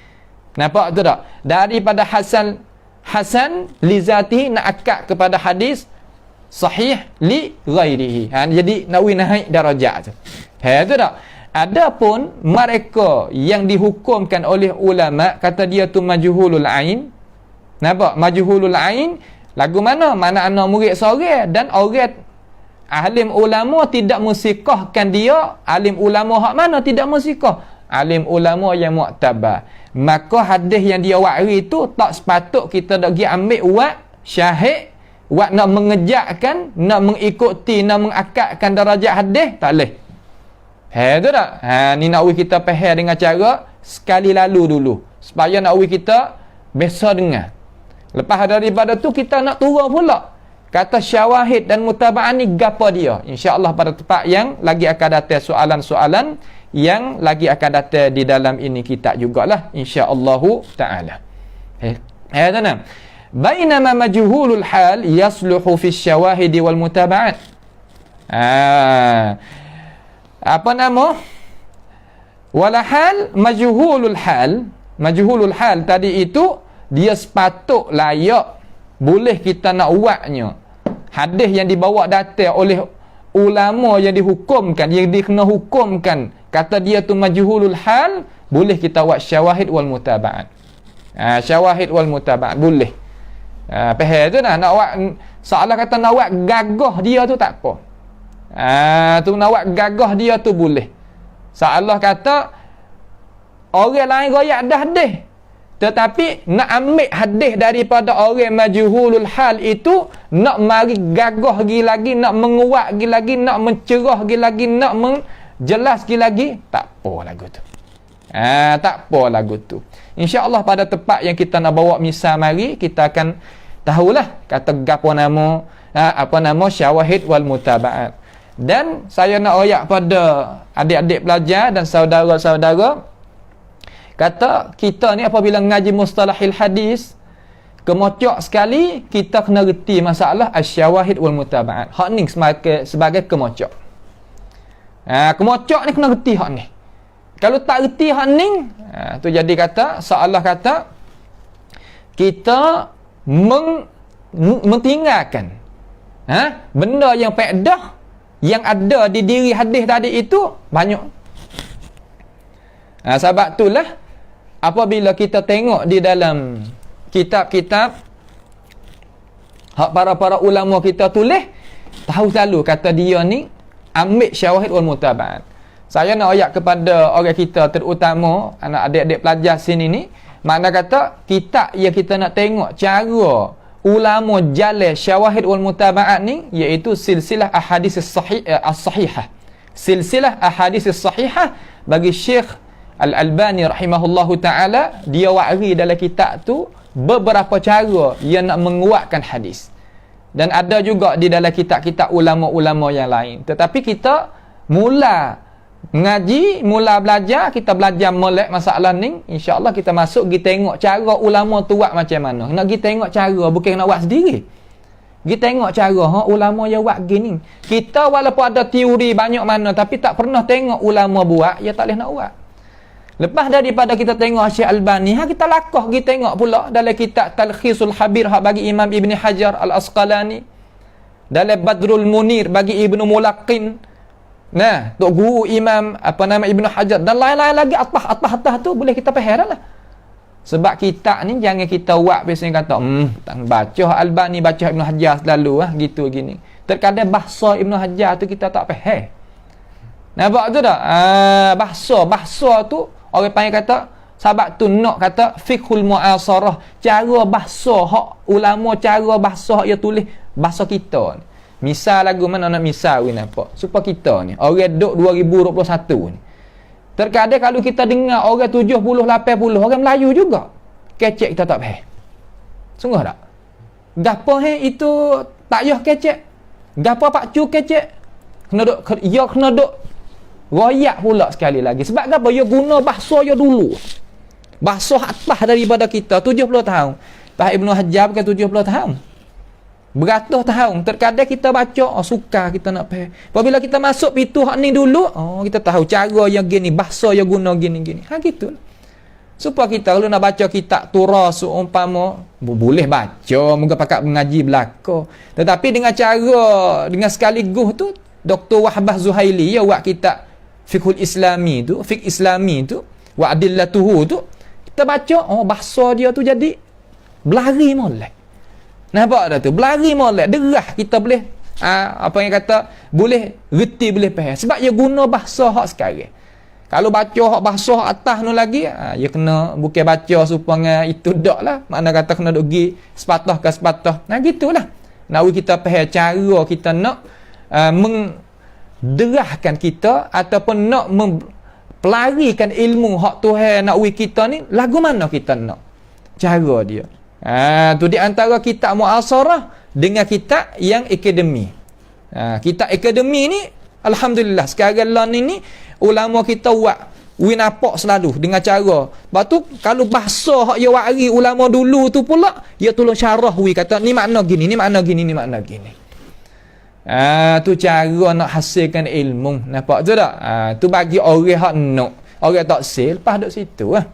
Nampak tu tak? Daripada hasan li zatihi nak akad kepada hadis sahih li ghairihi. Jadi nak naik darajat tu. Tu tak? Adapun mereka yang dihukumkan oleh ulama kata dia tu majhulul ain. Nampak? Majhulul ain lagu mana? Mana anak murid seorang dan orang alim ulama tidak mensikahkan dia. Alim ulama hak mana tidak mensikah? Alim ulama yang mu'tabar. Maka hadis yang dia wari tu tak sepatut kita nak pergi ambil buat syahid, buat nak mengejakkan, nak mengikuti, nak mengakadkan darajat hadis, tak boleh. Tu tak? Ni nak kita faham dengan cara sekali lalu dulu supaya nak kita biasa dengar. Lepas daripada tu kita nak turun pula kata syawahid dan mutaba'ah ni gapo dia. InsyaAllah pada tempat yang lagi akan datang soalan-soalan yang lagi akan datang di dalam ini kitab jugalah insya-Allah taala. Tanam. Bainama majhulul hal yasluhu fi syawahid wal mutaba'at. Apa nama? Walahal majhulul hal tadi itu dia sepatut layak boleh kita nak buatnya. Hadis yang dibawa datang oleh ulama yang dihukumkan, yang dikena hukumkan kata dia tu majhulul hal, boleh kita buat syawahid wal mutaba'at. Syawahid wal mutaba'at boleh. Faham tu dah? Nak buat seolah kata nak buat gagah dia tu tak apa. Tu nak buat gagah dia tu boleh. Seolah kata orang lain royak dah hadis, tetapi nak ambil hadis daripada orang majhulul hal itu, nak mari gagah lagi, nak menguat lagi, nak mencerah lagi, nak menjelas lagi, tak apa lagu tu. Tak apa lagu tu. InsyaAllah pada tempat yang kita nak bawa misal mari, kita akan tahulah kata gapo nama, apa nama syawahid wal mutaba'at. Dan saya nak royak pada adik-adik pelajar dan saudara-saudara, kata kita ni apabila ngaji mustalahil hadis, kemocok sekali kita kena reti masalah asyawahid wal mutaba'at. Hak ni sebagai kemocok. Kemocok ni kena reti hak ni. Kalau tak reti hak ni, tu jadi kata seolah kata kita mentinggalkan benda yang faedah yang ada di diri hadis tadi itu banyak. Sebab itulah apabila kita tengok di dalam kitab-kitab hak para ulama kita tulis, tahu selalu kata dia ni ambil syawahid wal mutaba'at. Saya nak ayat kepada orang kita, terutama anak adik-adik pelajar sini ni, makna kata kitab yang kita nak tengok cara ulama jalan syawahid wal mutaba'at ni, iaitu silsilah ahadits as-sahihah. Silsilah ahadits as-sahihah bagi Syekh Al-Albani rahimahullahu ta'ala, dia wari dalam kitab tu beberapa cara yang nak menguatkan hadis. Dan ada juga di dalam kitab-kitab ulama-ulama yang lain. Tetapi kita mula ngaji, mula belajar, kita belajar molek masalah ni, insya-Allah kita masuk pergi tengok cara ulama tu buat macam mana. Nak pergi tengok cara, bukan nak buat sendiri. Pergi tengok cara ulama yang buat gini. Kita walaupun ada teori banyak mana, tapi tak pernah tengok ulama buat, ya tak boleh nak buat. Lepas daripada kita tengok Syekh Albani, kita lakah pergi tengok pula dalam kitab Talkhisul Habir bagi Imam Ibn Hajar Al-Asqalani, dalam Badrul Munir bagi Ibnu Mulaqin, nah, tok guru Imam Ibn Hajar dan lain-lain lagi atas tu boleh kita faham lah. Sebab kitab ni jangan kita buat biasanya kata tak baca Albani, baca Ibn Hajar selalu gitu gini. Terkadang bahasa Ibn Hajar tu kita tak faham. Nampak tu tak? Bahasa tu orang panggil kata, sebab tu nak kata fiqhul mu'asarah, cara bahasa hak ulama, cara bahasa hak dia tulis bahasa kita ni. Misal lagu mana nak misal we nampak supaya kita ni orang duk 2021 ni, terkadang kalau kita dengar orang 70 80 orang Melayu juga kecek kita tak faham. Sungguh tak? Gapo itu tak payah kecek, gapo pak cu kecek kena duk royak pula sekali lagi. Sebab apa? Dia guna bahasa dia dulu. Bahasa atas daripada kita 70 tahun. Pak Ibnu Hajar bukan 70 tahun. Beratus tahun. Terkadang kita baca, suka kita nak faham. Apabila kita masuk pintu hak ni dulu, kita tahu cara yang gini, bahasa yang guna gini-gini. Gitu. Supaya kita kalau nak baca kitab turas umpama, boleh baca, moga pakat mengaji belaka. Tetapi dengan cara, dengan sekaligus tu, Dr. Wahbah Zuhaili, dia buat kitab Fiqhul Islami tu, Fiqh Islami tu, wa adillatuhu tu, kita baca, bahasa dia tu jadi berlari molek. Nampak dah tu? Berlari molek, derah kita boleh apa yang kata, boleh reti, boleh faham. Sebab dia guna bahasa hak sekarang. Kalau baca hak bahasa hak atas tu lagi, dia kena bukan baca supaya itu dak lah. Makna kata kena duk gi sepatah ke sepatah. Nah gitulah. Nak kita faham cara kita nak derahkan kita ataupun nak pelarikan ilmu hak Tuhan nak wi kita ni, lagu mana kita nak cara dia. Tu di antara kitab muasarah dengan kitab yang akademi. Kitab akademi ni alhamdulillah sekarang lah ni ulama kita buat wi nampak selalu dengan cara. Lepas tu kalau bahasa hak dia wari ulama dulu tu pula dia tolong syarah wi kata ni makna gini, ni makna gini, ni makna gini. Tu cara nak hasilkan ilmu. Nampak tu tak? Tu bagi orang hak nak. Orang tak sel, lepas duduk situ lah.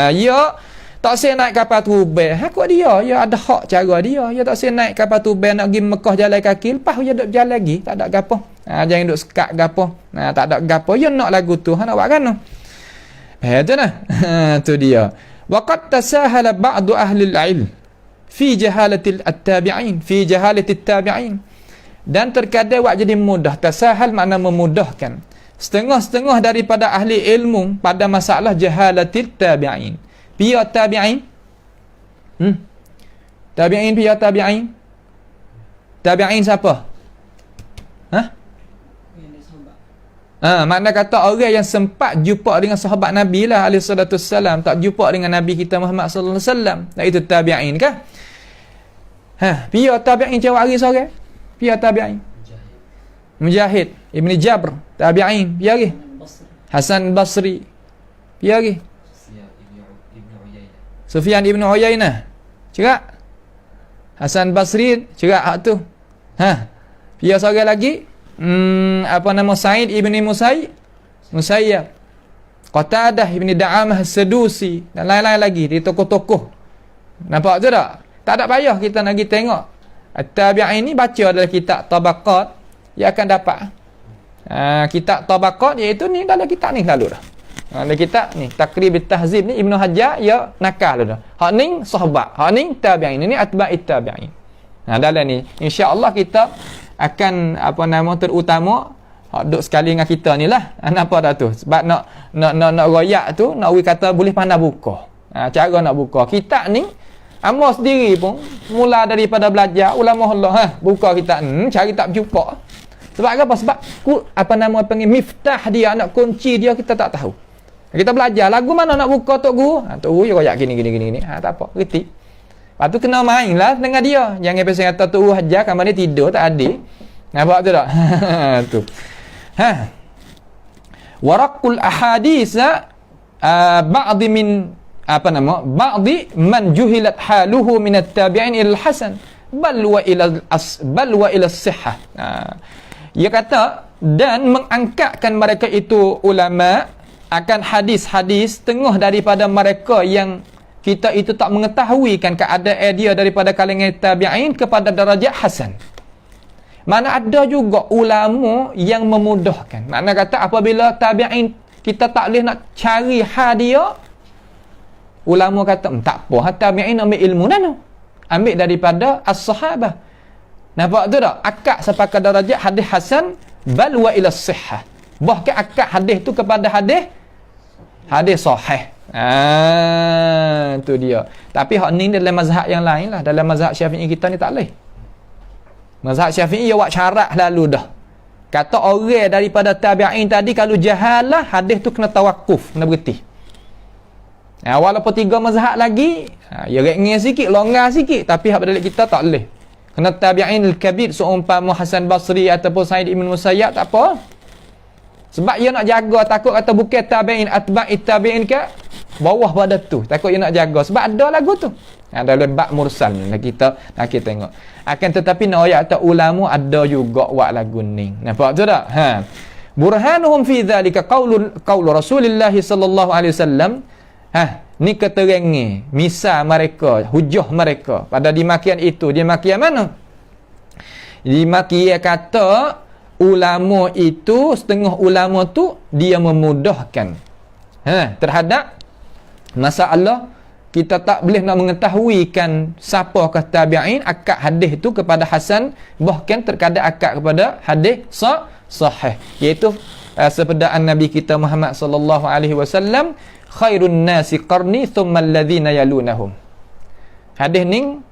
Ya tak sel naik kapal tubel. Kok dia? Ya ada hak cara dia. Ya tak sel naik kapal tubel nak pergi Mekah jalan kaki. Lepas dia duduk jalan lagi. Tak ada gapo. Jangan duduk sekat gapo. Tak ada gapo. Ya nak lagu tu. Nak buat kan? Tu nah. Tu dia. Waqad tasahala ba'du ahli al-ilm fi jahalatil at-tabi'in. Fi jahalatil tabi'in. Dan terkadang buat jadi mudah. Tasahal makna memudahkan. Setengah-setengah daripada ahli ilmu pada masalah jahalatil tabi'in. Pia tabi'in? Tabi'in, pia tabi'in? Tabi'in siapa? Makna kata orang yang sempat jumpa dengan sahabat Nabi lah alaihi salatu wassalam, tak jumpa dengan Nabi kita Muhammad sallallahu alaihi wasallam. Itu tabi'in kah? Pia tabi'in cewek hari sore? Pia tabi'in? Mujahid Ibn Jabr tabi'in. Pia lagi? Hasan Basri. Pia lagi? Sufyan Ibn Uyainah. Cerak? Hasan Basri cerak hak tu. Pia seorang lagi? Apa nama? Sa'id Ibn Musayyab. Qatadah Ibn Da'amah As-Sadusi dan lain-lain lagi. Di tokoh-tokoh. Nampak tu tak? Tak ada payah kita nak pergi tengok. At-tabi'in ni baca dalam kitab Tabaqat, dia akan dapat. Kitab Tabaqat iaitu ni dalam kitab ni lalu dah. Dalam kitab ni Taqrib at-Tahzib ni Ibnu Hajar ya nakal dah. Hak ni sahabat, hak ni tabi'in, ni atba'it tabi'in. Dalam ni insya-Allah kita akan terutama hak duk sekali dengan kita ni lah. Nampak dah tu? Sebab nak royak tu, nak kata boleh pandai buka. Cara nak buka kitab ni Amor sendiri pun mula daripada belajar ulama Allah buka kitab cari tak jumpa. Sebab apa? Sebab panggil miftah dia, nak kunci dia kita tak tahu. Kita belajar lagu mana nak buka tok guru. Tok guru dia royak gini. Tak apa, reti. Lepas tu kena main lah dengan dia. Jangan pasal kata tu hajar kamar ni tidur tak adil. Nampak tu tak? Tu. Waraqul ahadits ba'dhi min ba'dhi man juhilat haluhu min at-tabi'in ila al-hasan bal wa ila as-sihhah. Dia kata dan mengangkatkan mereka itu ulama akan hadis-hadis tengah daripada mereka yang kita itu tak mengetahui kan keadaan dia daripada kalangan tabi'in kepada darajat hasan. Mana ada juga ulama yang memudahkan. Makna kata apabila tabi'in kita tak boleh nak cari dia, ulama kata tak apa, tabi'in ambil ilmu nano. Ambil daripada as-sahabah. Nampak tu tak? Akad sampai ke darajat hadis hasan bal wa ila sihhah. Bahkan akad hadis tu kepada hadis sahih. Tu dia. Tapi hak ni dalam mazhab yang lain lah. Dalam mazhab Syafi'i kita ni tak boleh. Mazhab Syafi'i dia buat syarat lalu dah. Kata orang daripada tabi'in tadi kalau jahalah hadis tu kena tawakuf, kena berhenti. Walaupun 3 mazhab lagi, ya ringan sikit, longgar sikit, tapi hak pada kita tak boleh. Kena tabi'in al-kabir seumpama Hasan Basri ataupun Sa'id Ibn Musayyab tak apa. Sebab dia nak jaga, takut kata bukan tabi'in atba'it tabi'in ke bawah pada tu. Takut dia nak jaga. Sebab ada lagu tu. Dalam bab mursal ni kita tengok. Akan tetapi nak ayat kata ulama ada juga buat lagu ni. Nampak tu tak? Burhanuhum fi dhalika qaulu Rasulullah sallallahu alaihi wasallam. Ni keterangan misal mereka, hujah mereka pada dimakian itu. Dimakian mana? Dimakian kata ulama itu, setengah ulama tu dia memudahkan terhadap masalah kita tak boleh nak mengetahuikan siapakah tabi'in akad hadis itu kepada hasan, bahkan terkadang akad kepada hadis sahih, iaitu sepedaan Nabi kita Muhammad sallallahu alaihi wasallam, khairun nasi qarni thumma alladhina yalunahum. Hadis ni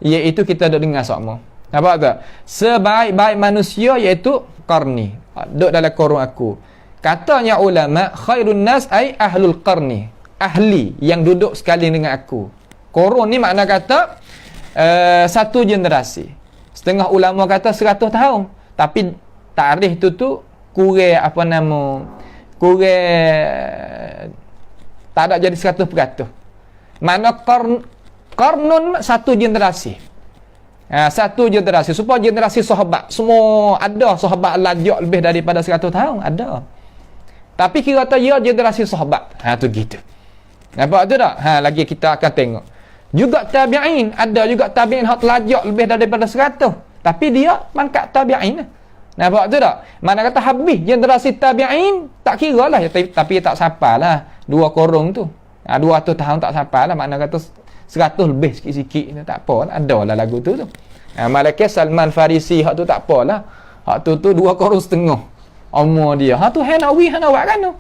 iaitu kita dah dengar semua. Nampak tak? Sebaik-baik manusia iaitu qarni. Duduk dalam korong aku. Katanya ulama, khairun nas ay ahlul qarni. Ahli yang duduk sekali dengan aku. Korong ni makna kata satu generasi. Setengah ulama kata 100 tahun. Tapi tarikh tu kurang tak ada jadi 100%. Mana qarnun satu generasi. Satu generasi. Supaya generasi sahabat semua ada sahabat lajak lebih daripada 100 tahun. Ada. Tapi kira kata ya generasi sahabat. Tu gitu. Nampak tu tak? Lagi kita akan tengok. Juga tabi'in. Ada juga tabi'in yang lajak lebih daripada 100. Tapi dia pangkat tabi'in. Nampak tu tak? Mana kata habis generasi tabi'in, tak kira lah. Tapi tak sapa lah. 2 korong tu. 200 tahun tak sapa lah. Makna kata 100 lebih sikit-sikit. Tak apa lah. Ada lah lagu tu. Malaikat Salman Farisi, hak tu tak apa lah. Hak tu 2 korong setengah. Umur dia. Tu Hanawi, Hanawi kan tu.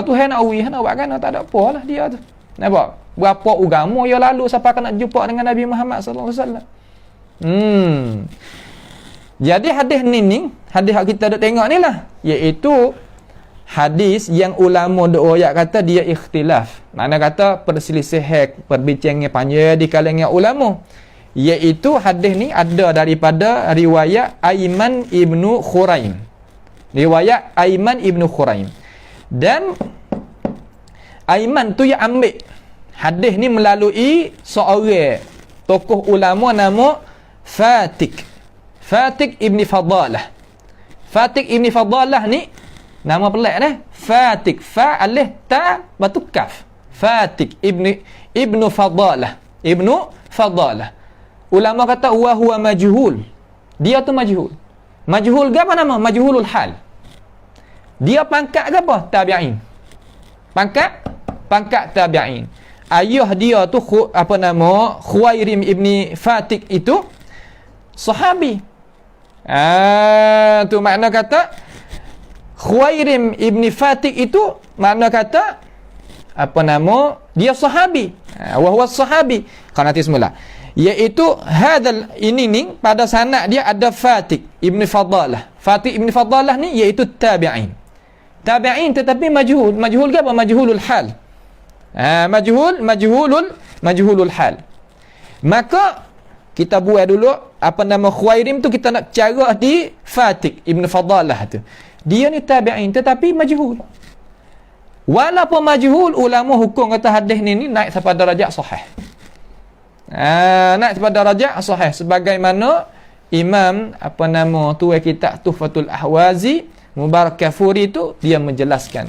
Tu Hanawi, Hanawi kan tu. Tak ada apa lah dia tu. Nampak? Berapa agama yang lalu siapa kena jumpa dengan Nabi Muhammad sallallahu alaihi wasallam. Jadi hadis ni hadis yang kita dah tengok ni lah, iaitu hadis yang ulama doa kata dia ikhtilaf. Mana kata perselisihan, perbincangan panjang di kalangan ulama. Iaitu hadis ni ada daripada riwayat Aiman ibnu Khuraim. Riwayat Aiman ibnu Khuraim. Dan Aiman tu yang ambil hadis ni melalui seorang tokoh ulama nama Fatik ibni Fadalah. Fatik ibni Fadalah ni nama pelik dah. Fatik, fa alif ta batu kaf. Fatik ibnu Fadalah. Ibnu Fadalah. Ulama kata wa huwa majhul. Dia tu majhul. Majhul ke apa nama? Majhulul hal. Dia pangkat ke apa? Tabi'in. Pangkat tabi'in. Ayah dia tu apa nama? Khuwairim ibni Fatik itu sahabi. Tu makna kata Khuwairim ibni Fatik itu makna kata apa nama? Dia sahabi. Wa huwa sahabi. Kau nanti semula. Iaitu hadal ini ni pada sanad dia ada Fatik ibni Fadalah. Fatik ibni Fadalah ni iaitu tabi'in. Tabi'in tetapi majhul. Majhul ke apa? Majhulul hal. Majhulul hal. Maka kita buat dulu apa nama Khuwairim tu, kita nak cara di Fatih Ibn Fadalah tu. Dia ni tabi'in tetapi majhul. Walaupun majhul, ulama hukum kata hadis ni naik sampai darjat sahih. Naik sampai darjat sahih, sebagaimana Imam apa nama tu kitab Tuhfatul Ahwazi Mubarak Kafuri tu dia menjelaskan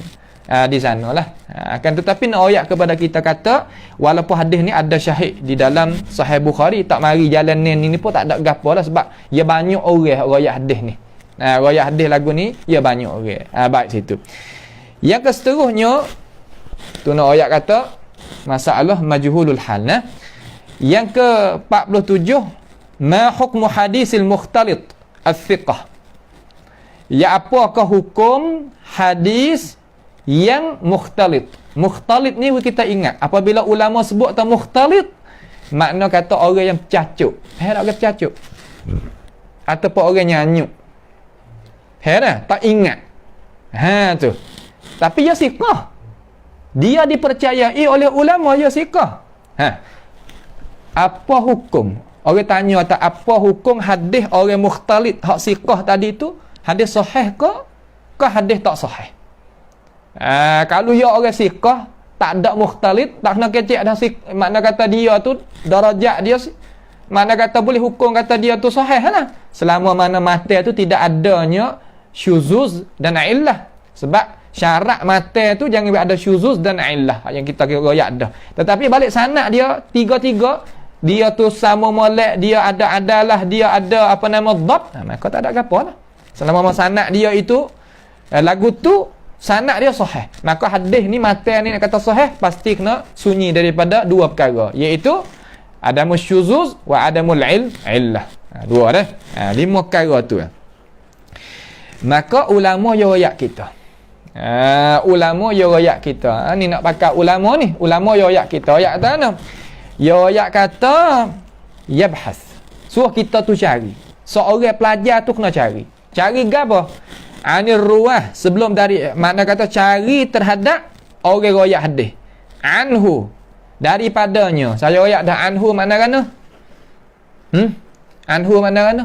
di sanalah. Akan tetapi nak ayat kepada kita kata walaupun hadis ni ada syahid di dalam Sahih Bukhari, tak mari jalan ni pun tak ada gapo lah, sebab ya banyak orang riwayat hadis ni. Riwayat hadis lagu ni ya banyak orang. Baik situ. Yang seterusnya tu nak ayat kata masalah majhulul hal. Yang ke-47, ma hukmu hadisil mukhtalit al-thiqah. Ya, apakah hukum hadis yang mukhtalit? Mukhtalit ni kita ingat, apabila ulama sebut tentang mukhtalit, makna kata orang yang cacuk. Tak cacuk. Ataupun orang nyanyuk. Tak ingat. Tu. Tapi dia siqah. Dia dipercayai oleh ulama, dia siqah. Apa hukum? Orang tanya tak apa hukum hadis orang mukhtalit hak siqah tadi tu? Hadis sahih ke hadis tak sahih? Kalau ya orang siqah tak ada mukhtalit, tak kena kecek dah makna kata dia tu darajat dia, makna kata boleh hukum kata dia tu sahih lah. Selama mana mata tu tidak adanya syuzuz dan illah. Sebab syarat mata tu jangan ada syuzuz dan illah yang kita royak dah. Tetapi balik sanad dia tiga-tiga, dia tu sama molek, dia ada adalah, dia ada apa nama dhab, maka tak ada apa lah. Selama sanad dia itu lagu tu sanad dia sahih, maka hadis ni mata ni nak kata sahih, pasti kena sunyi daripada dua perkara, iaitu adamus syuzuz wa adamul illah. Dua dah. 5 perkara tu. Maka ulama riwayat kita. Ulama riwayat kita. Ni nak pakai ulama ni. Ulama riwayat kita. Ayat kata mana? Riwayat kata yabhas. Suruh kita tu cari. Seorang pelajar tu kena cari. Cari gapo? Anir ruwah, sebelum dari makna kata cari terhadap orang riwayat hadis. Anhu, daripadanya. Saya riwayat dah anhu makna kana? Anhu makna kana?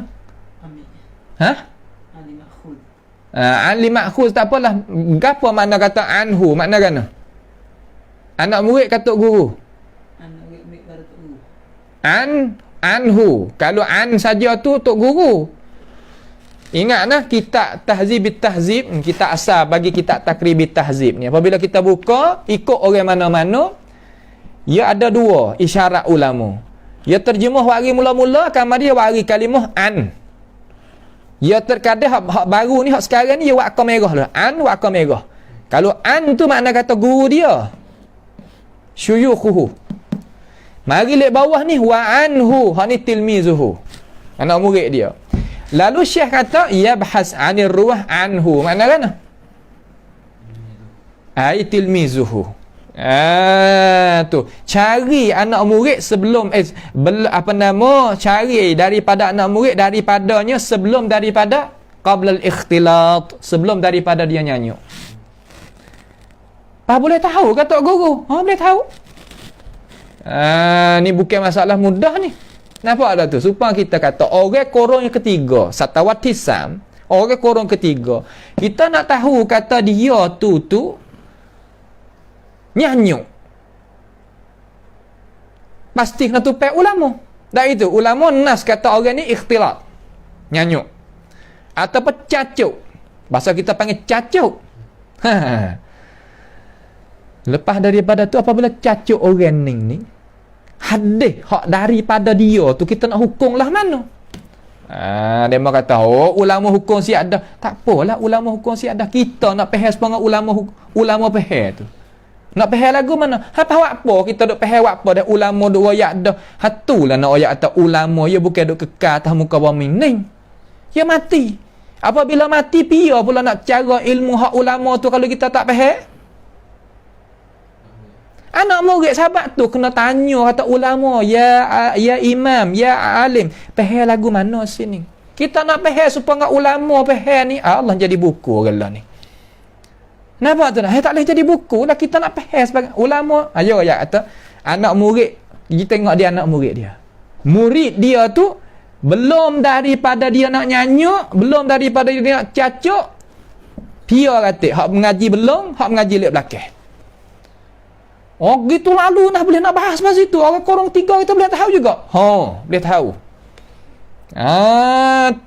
Ali makhuz tak apalah. Gapo makna kata anhu makna kana? Anak murid kata guru. Anhu. Kalau an saja tu tok guru. Ingatlah kitab Tahzibit Tahzib, kitab asal bagi kitab Takribit Tahzib ni. Apabila kita buka, ikut orang mana-mana, ia ada 2 isyarat ulama. Ia terjemah wari mula-mula, kamar dia wari kalimah an. Ia terkadang hak baru ni, hak sekarang ni, ia wakka merah lah. An, wakka merah. Kalau an tu makna kata guru dia. Syuyukhuhu. Mari lihat bawah ni, wa anhu. Hak ni tilmizuhu. Anak murid dia. Lalu Syekh kata yabhas anir ruwah anhu. Makna kan? Ai tilmizuhu. Tu. Cari anak murid sebelum cari daripada anak murid daripadanya sebelum daripada qabla al-ikhtilat, sebelum daripada dia nyanyuk. Boleh tahu kata guru? Boleh tahu. Ni bukan masalah mudah ni. Nampak tak tu? Supaya kita kata orang korong yang ketiga, satawatisam, orang korong ketiga, kita nak tahu kata dia tu nyanyuk. Pasti kena tupai ulama. Dah itu ulama nas kata orang ni ikhtilat, nyanyuk. Ataupun cacuk. Bahasa kita panggil cacuk. Lepas daripada tu apabila cacuk orang ni hadis hak daripada dia tu kita nak hukum lah mana? Dia mau kata ulama hukum si ada. Tak apalah ulama hukum si ada. Kita nak pahal sepangat ulama pahal tu. Nak pahal lagu mana? Apa kita duk pahal apa dah ulama duk royak dah. Hatulah nak royak atas ulama, ya bukan duk kekal atas muka bumi ni. Ya mati. Apabila mati pia pula nak cara ilmu hak ulama tu kalau kita tak pahal. Anak murid sahabat tu kena tanya kata ulama, ya imam, ya alim, pahal lagu mana sini? Kita nak pahal supaya ulama pahal ni, Allah jadi buku orang ni. Kenapa tu nak? Tak boleh jadi buku lah, kita nak pahal sebagai ulama. Ayo ya kata anak murid, kita tengok dia anak murid dia. murid dia tu belum daripada dia nak nyanyuk, belum daripada dia nak cacuk, dia kata hak mengaji belum, hak mengaji lek belakang. Oh gitu lalu dah boleh nak bahas pasal itu. Orang korang tiga kita boleh tahu juga. Boleh tahu.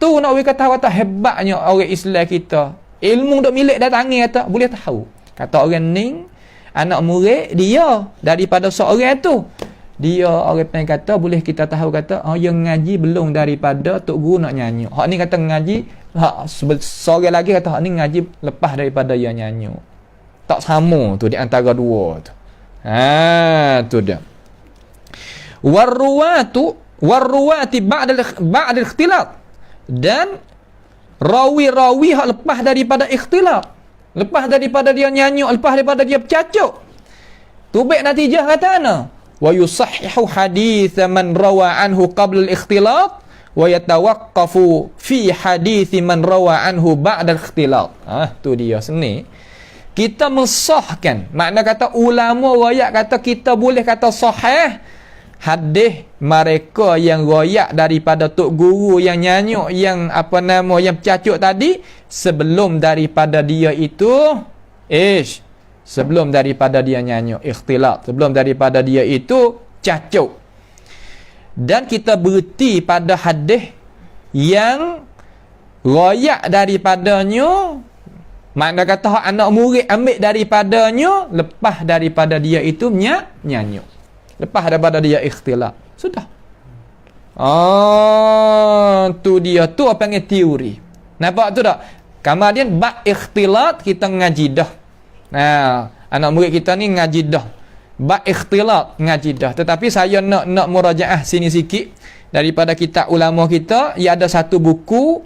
Tu nak we kata kata hebatnya orang Islam kita. Ilmu dok milik dah tangan kata boleh tahu. Kata orang ni anak murid dia daripada seorang tu. Dia orang pengen kata boleh kita tahu kata yang ngaji belum daripada tok guru nak nyanyi. Hak ni kata ngaji, hak seorang lagi kata hak ni ngaji lepas daripada dia nyanyi. Tak sama tu di antara dua tu. Tu dia. Warruwati ba'da ikhtilat. Dan rawi-rawi hak lepas daripada ikhtilat. Lepas daripada dia nyanyuk, lepas daripada dia bercacuk. Tu baik natijah kata ana. Wa yusahhihu hadits man rawa anhu qabla al-ikhtilat wa yatawaqqafu fi hadits man rawa anhu ba'da al-ikhtilat. Tu dia seni. Kita mensahkan, makna kata ulama royak kata kita boleh kata sahih hadis mereka yang royak daripada tok guru yang nyanyuk, yang apa nama, yang cacuk tadi, sebelum daripada dia itu sebelum daripada dia nyanyuk ikhtilat, sebelum daripada dia itu cacuk. Dan kita berhenti pada hadis yang royak daripadanya, makna kata hak anak murid ambil daripadanya lepas daripada dia itu nyanyuk, lepas daripada dia ikhtilat. Sudah. Tu dia tu apa panggil teori. Nampak tu tak? Kemudian bab ikhtilat kita ngaji dah. Anak murid kita ni ngaji dah. Bab ikhtilat ngaji dah. Tetapi saya nak murajaah sini sikit daripada kitab ulama kita. Ia ada satu buku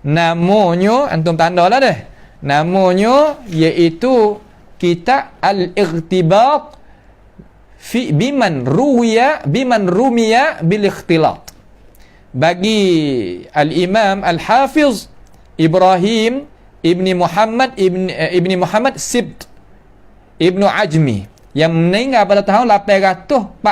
namanya, antum tandalah deh. Namanya iaitu kitab Al-Ightibat fi biman rumiya bil ikhtilat. Bagi Al-Imam Al-Hafiz Ibrahim ibni Muhammad Sibt Ibnu Ajmi yang meninggal pada tahun 841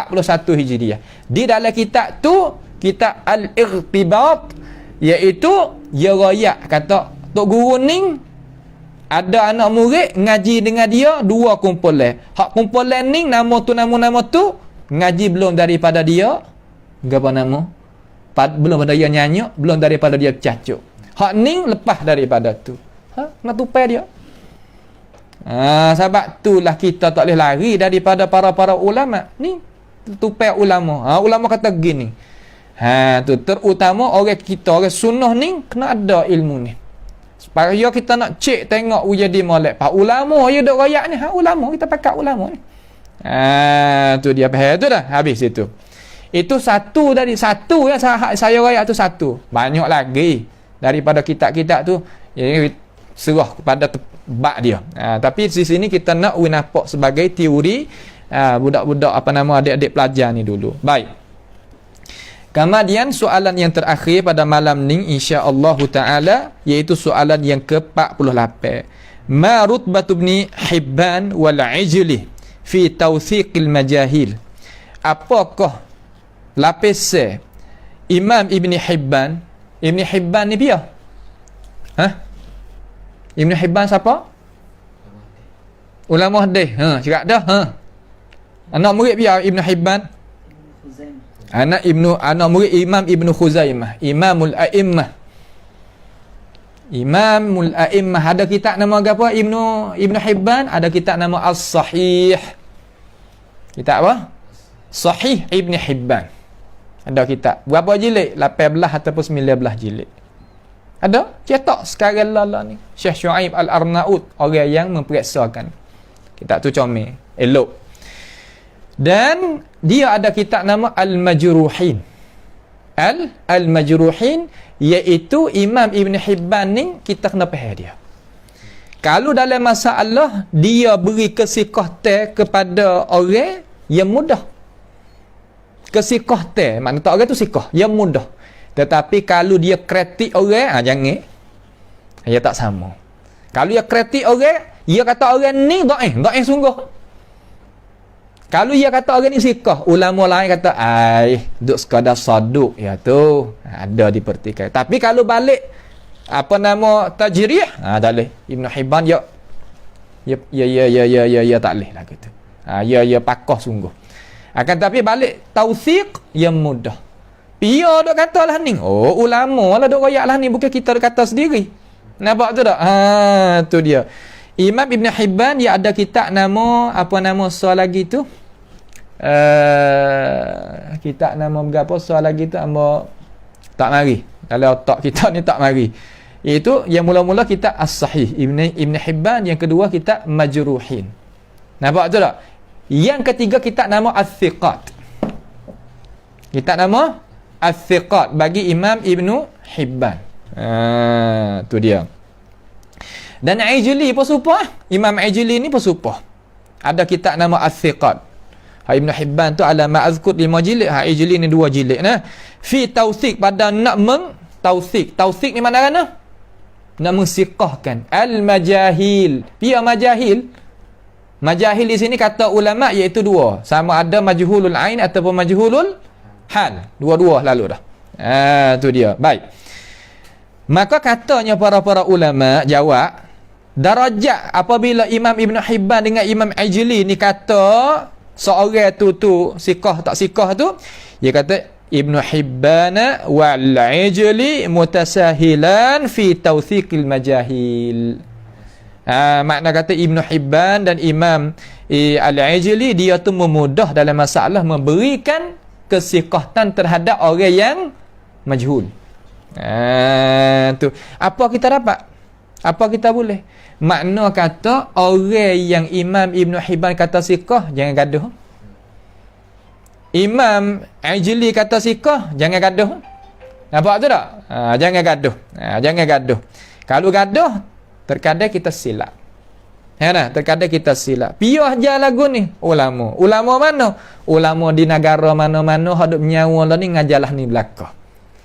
Hijriah. Di dalam kitab tu, kitab Al-Ightibat, iaitu dia royak kata tok guru ni ada anak murid ngaji dengan dia dua kumpulan. Hak kumpulan ni nama tu ngaji belum daripada dia apa nama? Belum pada dia nyanyi, belum daripada dia cacuk. Hak ni lepas daripada tu. Nak tupai dia. Sebab itulah kita tak boleh lari daripada para ulama. Ni tupai ulama. Ulama kata gini. Tu terutama orang kita, orang sunnah ni kena ada ilmu ni. Supaya kita nak cek tengok jadi molek. Pak ulama dia dok royak ni, ulama kita pakai ulama ni. Tu dia faham tu dah. Habis itu. Itu satu yang saya royak tu satu. Banyak lagi daripada kitab-kitab tu yang serah kepada bab dia. Tapi di sini kita nak nampak sebagai teori budak-budak apa nama adik-adik pelajar ni dulu. Baik. Kemudian soalan yang terakhir pada malam ni insya-Allah taala iaitu soalan yang ke-48. Ma rutbatu ibn Hibban wal Ijli fi tawthiqil majahil? Apakah lapis Imam Ibn Hibban? Ibn Hibban ni dia? Ibn Hibban siapa? Ulama hadis. Cakap dah. Anak murid dia Ibn Hibban. Anak murid Imam Ibn Khuzaimah, Imamul A'immah. Ada kitab nama apa? Ibn Hibban, ada kitab nama As-Sahih. Kitab apa? Sahih Ibn Hibban. Ada kitab. Berapa jilid? 18 ataupun 19 jilid. Ada? Cetak sekarang lala ni. Syekh Syuaib Al-Arnaud, orang yang memperiksakan. Kitab tu comel, elok. Dan dia ada kitab nama Al-Majruhin. Al-Majruhin iaitu Imam Ibn Hibban ni kita kena faham dia. Kalau dalam masalah dia beri kesikatan kepada orang yang mudah. Kesikatan, makna tak orang tu sikah, yang mudah. Tetapi kalau dia kritik orang, jangan. Dia tak sama. Kalau dia kritik orang, dia kata orang ni dhaif sungguh. Kalau ia kata orang ni siqah, ulama lain kata duk sekadar saduk ya tu. Ada dipertikai. Tapi kalau balik apa nama tajrih, tak boleh. Ibn Hibban ya tak boleh lah gitu. Ya pakoh sungguh. Akan tapi balik tausiq yang mudah. Pia duk kata lah ni. Oh, ulama lah duk royak lah ni, bukan kita duk kata sendiri. Nampak tu tak? Tu dia. Imam Ibn Hibban dia ada kitab nama apa nama soal lagi tu? Kitab nama berapa soal lagi tu amba tak mari. Kalau otak kita ni tak mari. Itu yang mula-mula kitab As-Sahih Ibn Hibban, yang kedua kitab Majruhin. Nampak tu tak? Yang ketiga kitab nama As-Thiqat. Kitab nama As-Thiqat bagi Imam Ibn Hibban. Tu dia. Dan Ijli pun serupa. Imam Ijli ni pun serupa. Ada kitab nama As-Thiqat. Ibn Hibban tu ala ma'azkut 5 jilid. Ijli ni 2 jilid. Fi tausiq, pada nak tausiq. Tausiq ni mana kan? Nak mensiqahkan al-majahil. Pia majahil. Majahil di sini kata ulama iaitu dua. Sama ada majhulul ain ataupun majhulul hal. Dua-dua lalu dah. Tu dia. Baik. Maka katanya para ulama jawab, darajat apabila Imam Ibn Hibban dengan Imam Ijli ni kata seorang tu siqah tak siqah tu, dia kata Ibn Hibban wal Ijli mutasahilan fi tawthiqil majahil. Makna kata Ibn Hibban dan Imam Al-Ijli dia tu memudah dalam masalah memberikan kesiqahtan terhadap orang yang majhul. Tu. Apa kita dapat? Apa kita boleh? Makna kata orang yang Imam Ibn Hibban kata siqah, jangan gaduh. Imam Ijli kata siqah, jangan gaduh. Nampak tu tak? Jangan gaduh. Jangan gaduh. Kalau gaduh, terkadang kita silap. Terkadang kita silap. Piah je lagu ni. Ulama. Ulama mana? Ulama di negara mana-mana hadap nyawa lah ni ngajalah ni belakang.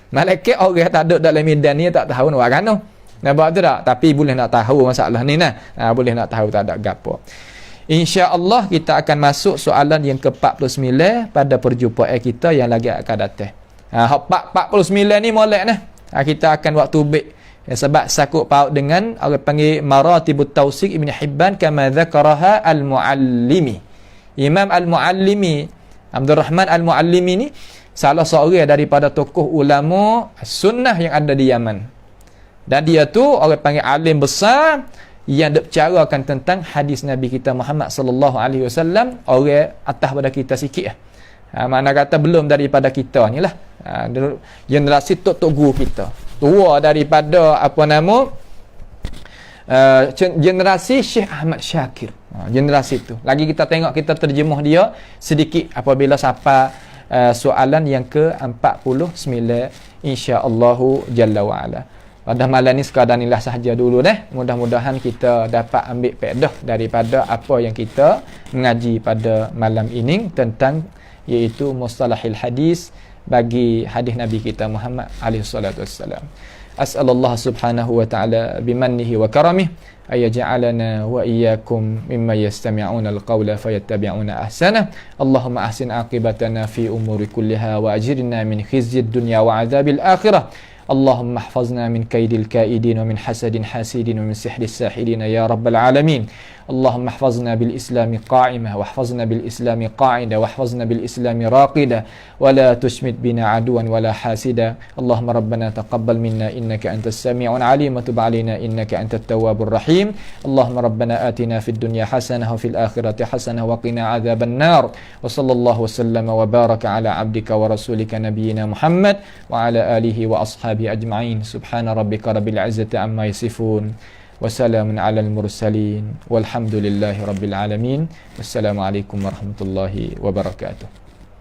Malaikat orang tak duduk dalam medan ni tak tahu nak buat kan. Nampak tu tak? Tapi boleh nak tahu masalah ni nah. Boleh nak tahu tak ada gapo. InsyaAllah kita akan masuk soalan yang ke-49 pada perjumpaan kita yang lagi akan datang. 49 ni molek nah. Kita akan waktu baik. Sebab sakut paut dengan orang panggil Maratibut Tausiq Ibn Hibban kama dzakaraha Al-Muallimi. Imam Al-Muallimi, Abdul Rahman Al-Muallimi ni salah seorang daripada tokoh ulama sunnah yang ada di Yaman. Dan dia tu orang panggil alim besar yang berbicarakan tentang hadis Nabi kita Muhammad sallallahu alaihi wasallam, orang atas pada kita sikit. Mana kata belum daripada kita ni lah. Generasi tok guru kita. Tua daripada apa nama? Generasi Syekh Ahmad Syakir. Generasi tu. Lagi kita tengok, kita terjemuh dia sedikit apabila sampai soalan yang ke-49 insya-Allah jalla wa ala. Pada malam ni sekadar inilah sahaja dulu deh. Mudah-mudahan kita dapat ambil faedah daripada apa yang kita mengaji pada malam ini tentang iaitu mustalahil hadis bagi hadis Nabi kita Muhammad alaihi salatu wassalam. As'alullah subhanahu wa ta'ala bimannihi wa karamih ayaj'alana wa iyyakum mimma yastami'una al-qawla fayattabi'una ahsana. Allahumma ahsin aqibatana fi umuri kulliha wa ajirna min khizyid dunya wa 'adzabil akhirah. اللهم احفظنا من كيد الكائدين ومن حسد حاسدين ومن سحر الساحرين يا رب العالمين. اللهم احفظنا بالإسلام قائمة واحفظنا بالإسلام قاعدة واحفظنا بالإسلام راقدة ولا تشمت بنا عدوا ولا حاسدا. اللهم ربنا تقبل منا إنك أنت السميع العليم وتب علينا إنك أنت التواب الرحيم. اللهم ربنا آتنا في الدنيا حسنة وفي الآخرة حسنة وقنا عذاب النار. وصلى الله وسلم وبارك على عبدك ورسولك نبينا محمد وعلى آله وأصحابه أجمعين. سبحان ربك رب العزة عما يصفون وسلام على المرسلين والحمد لله رب العالمين. والسلام عليكم ورحمة الله وبركاته.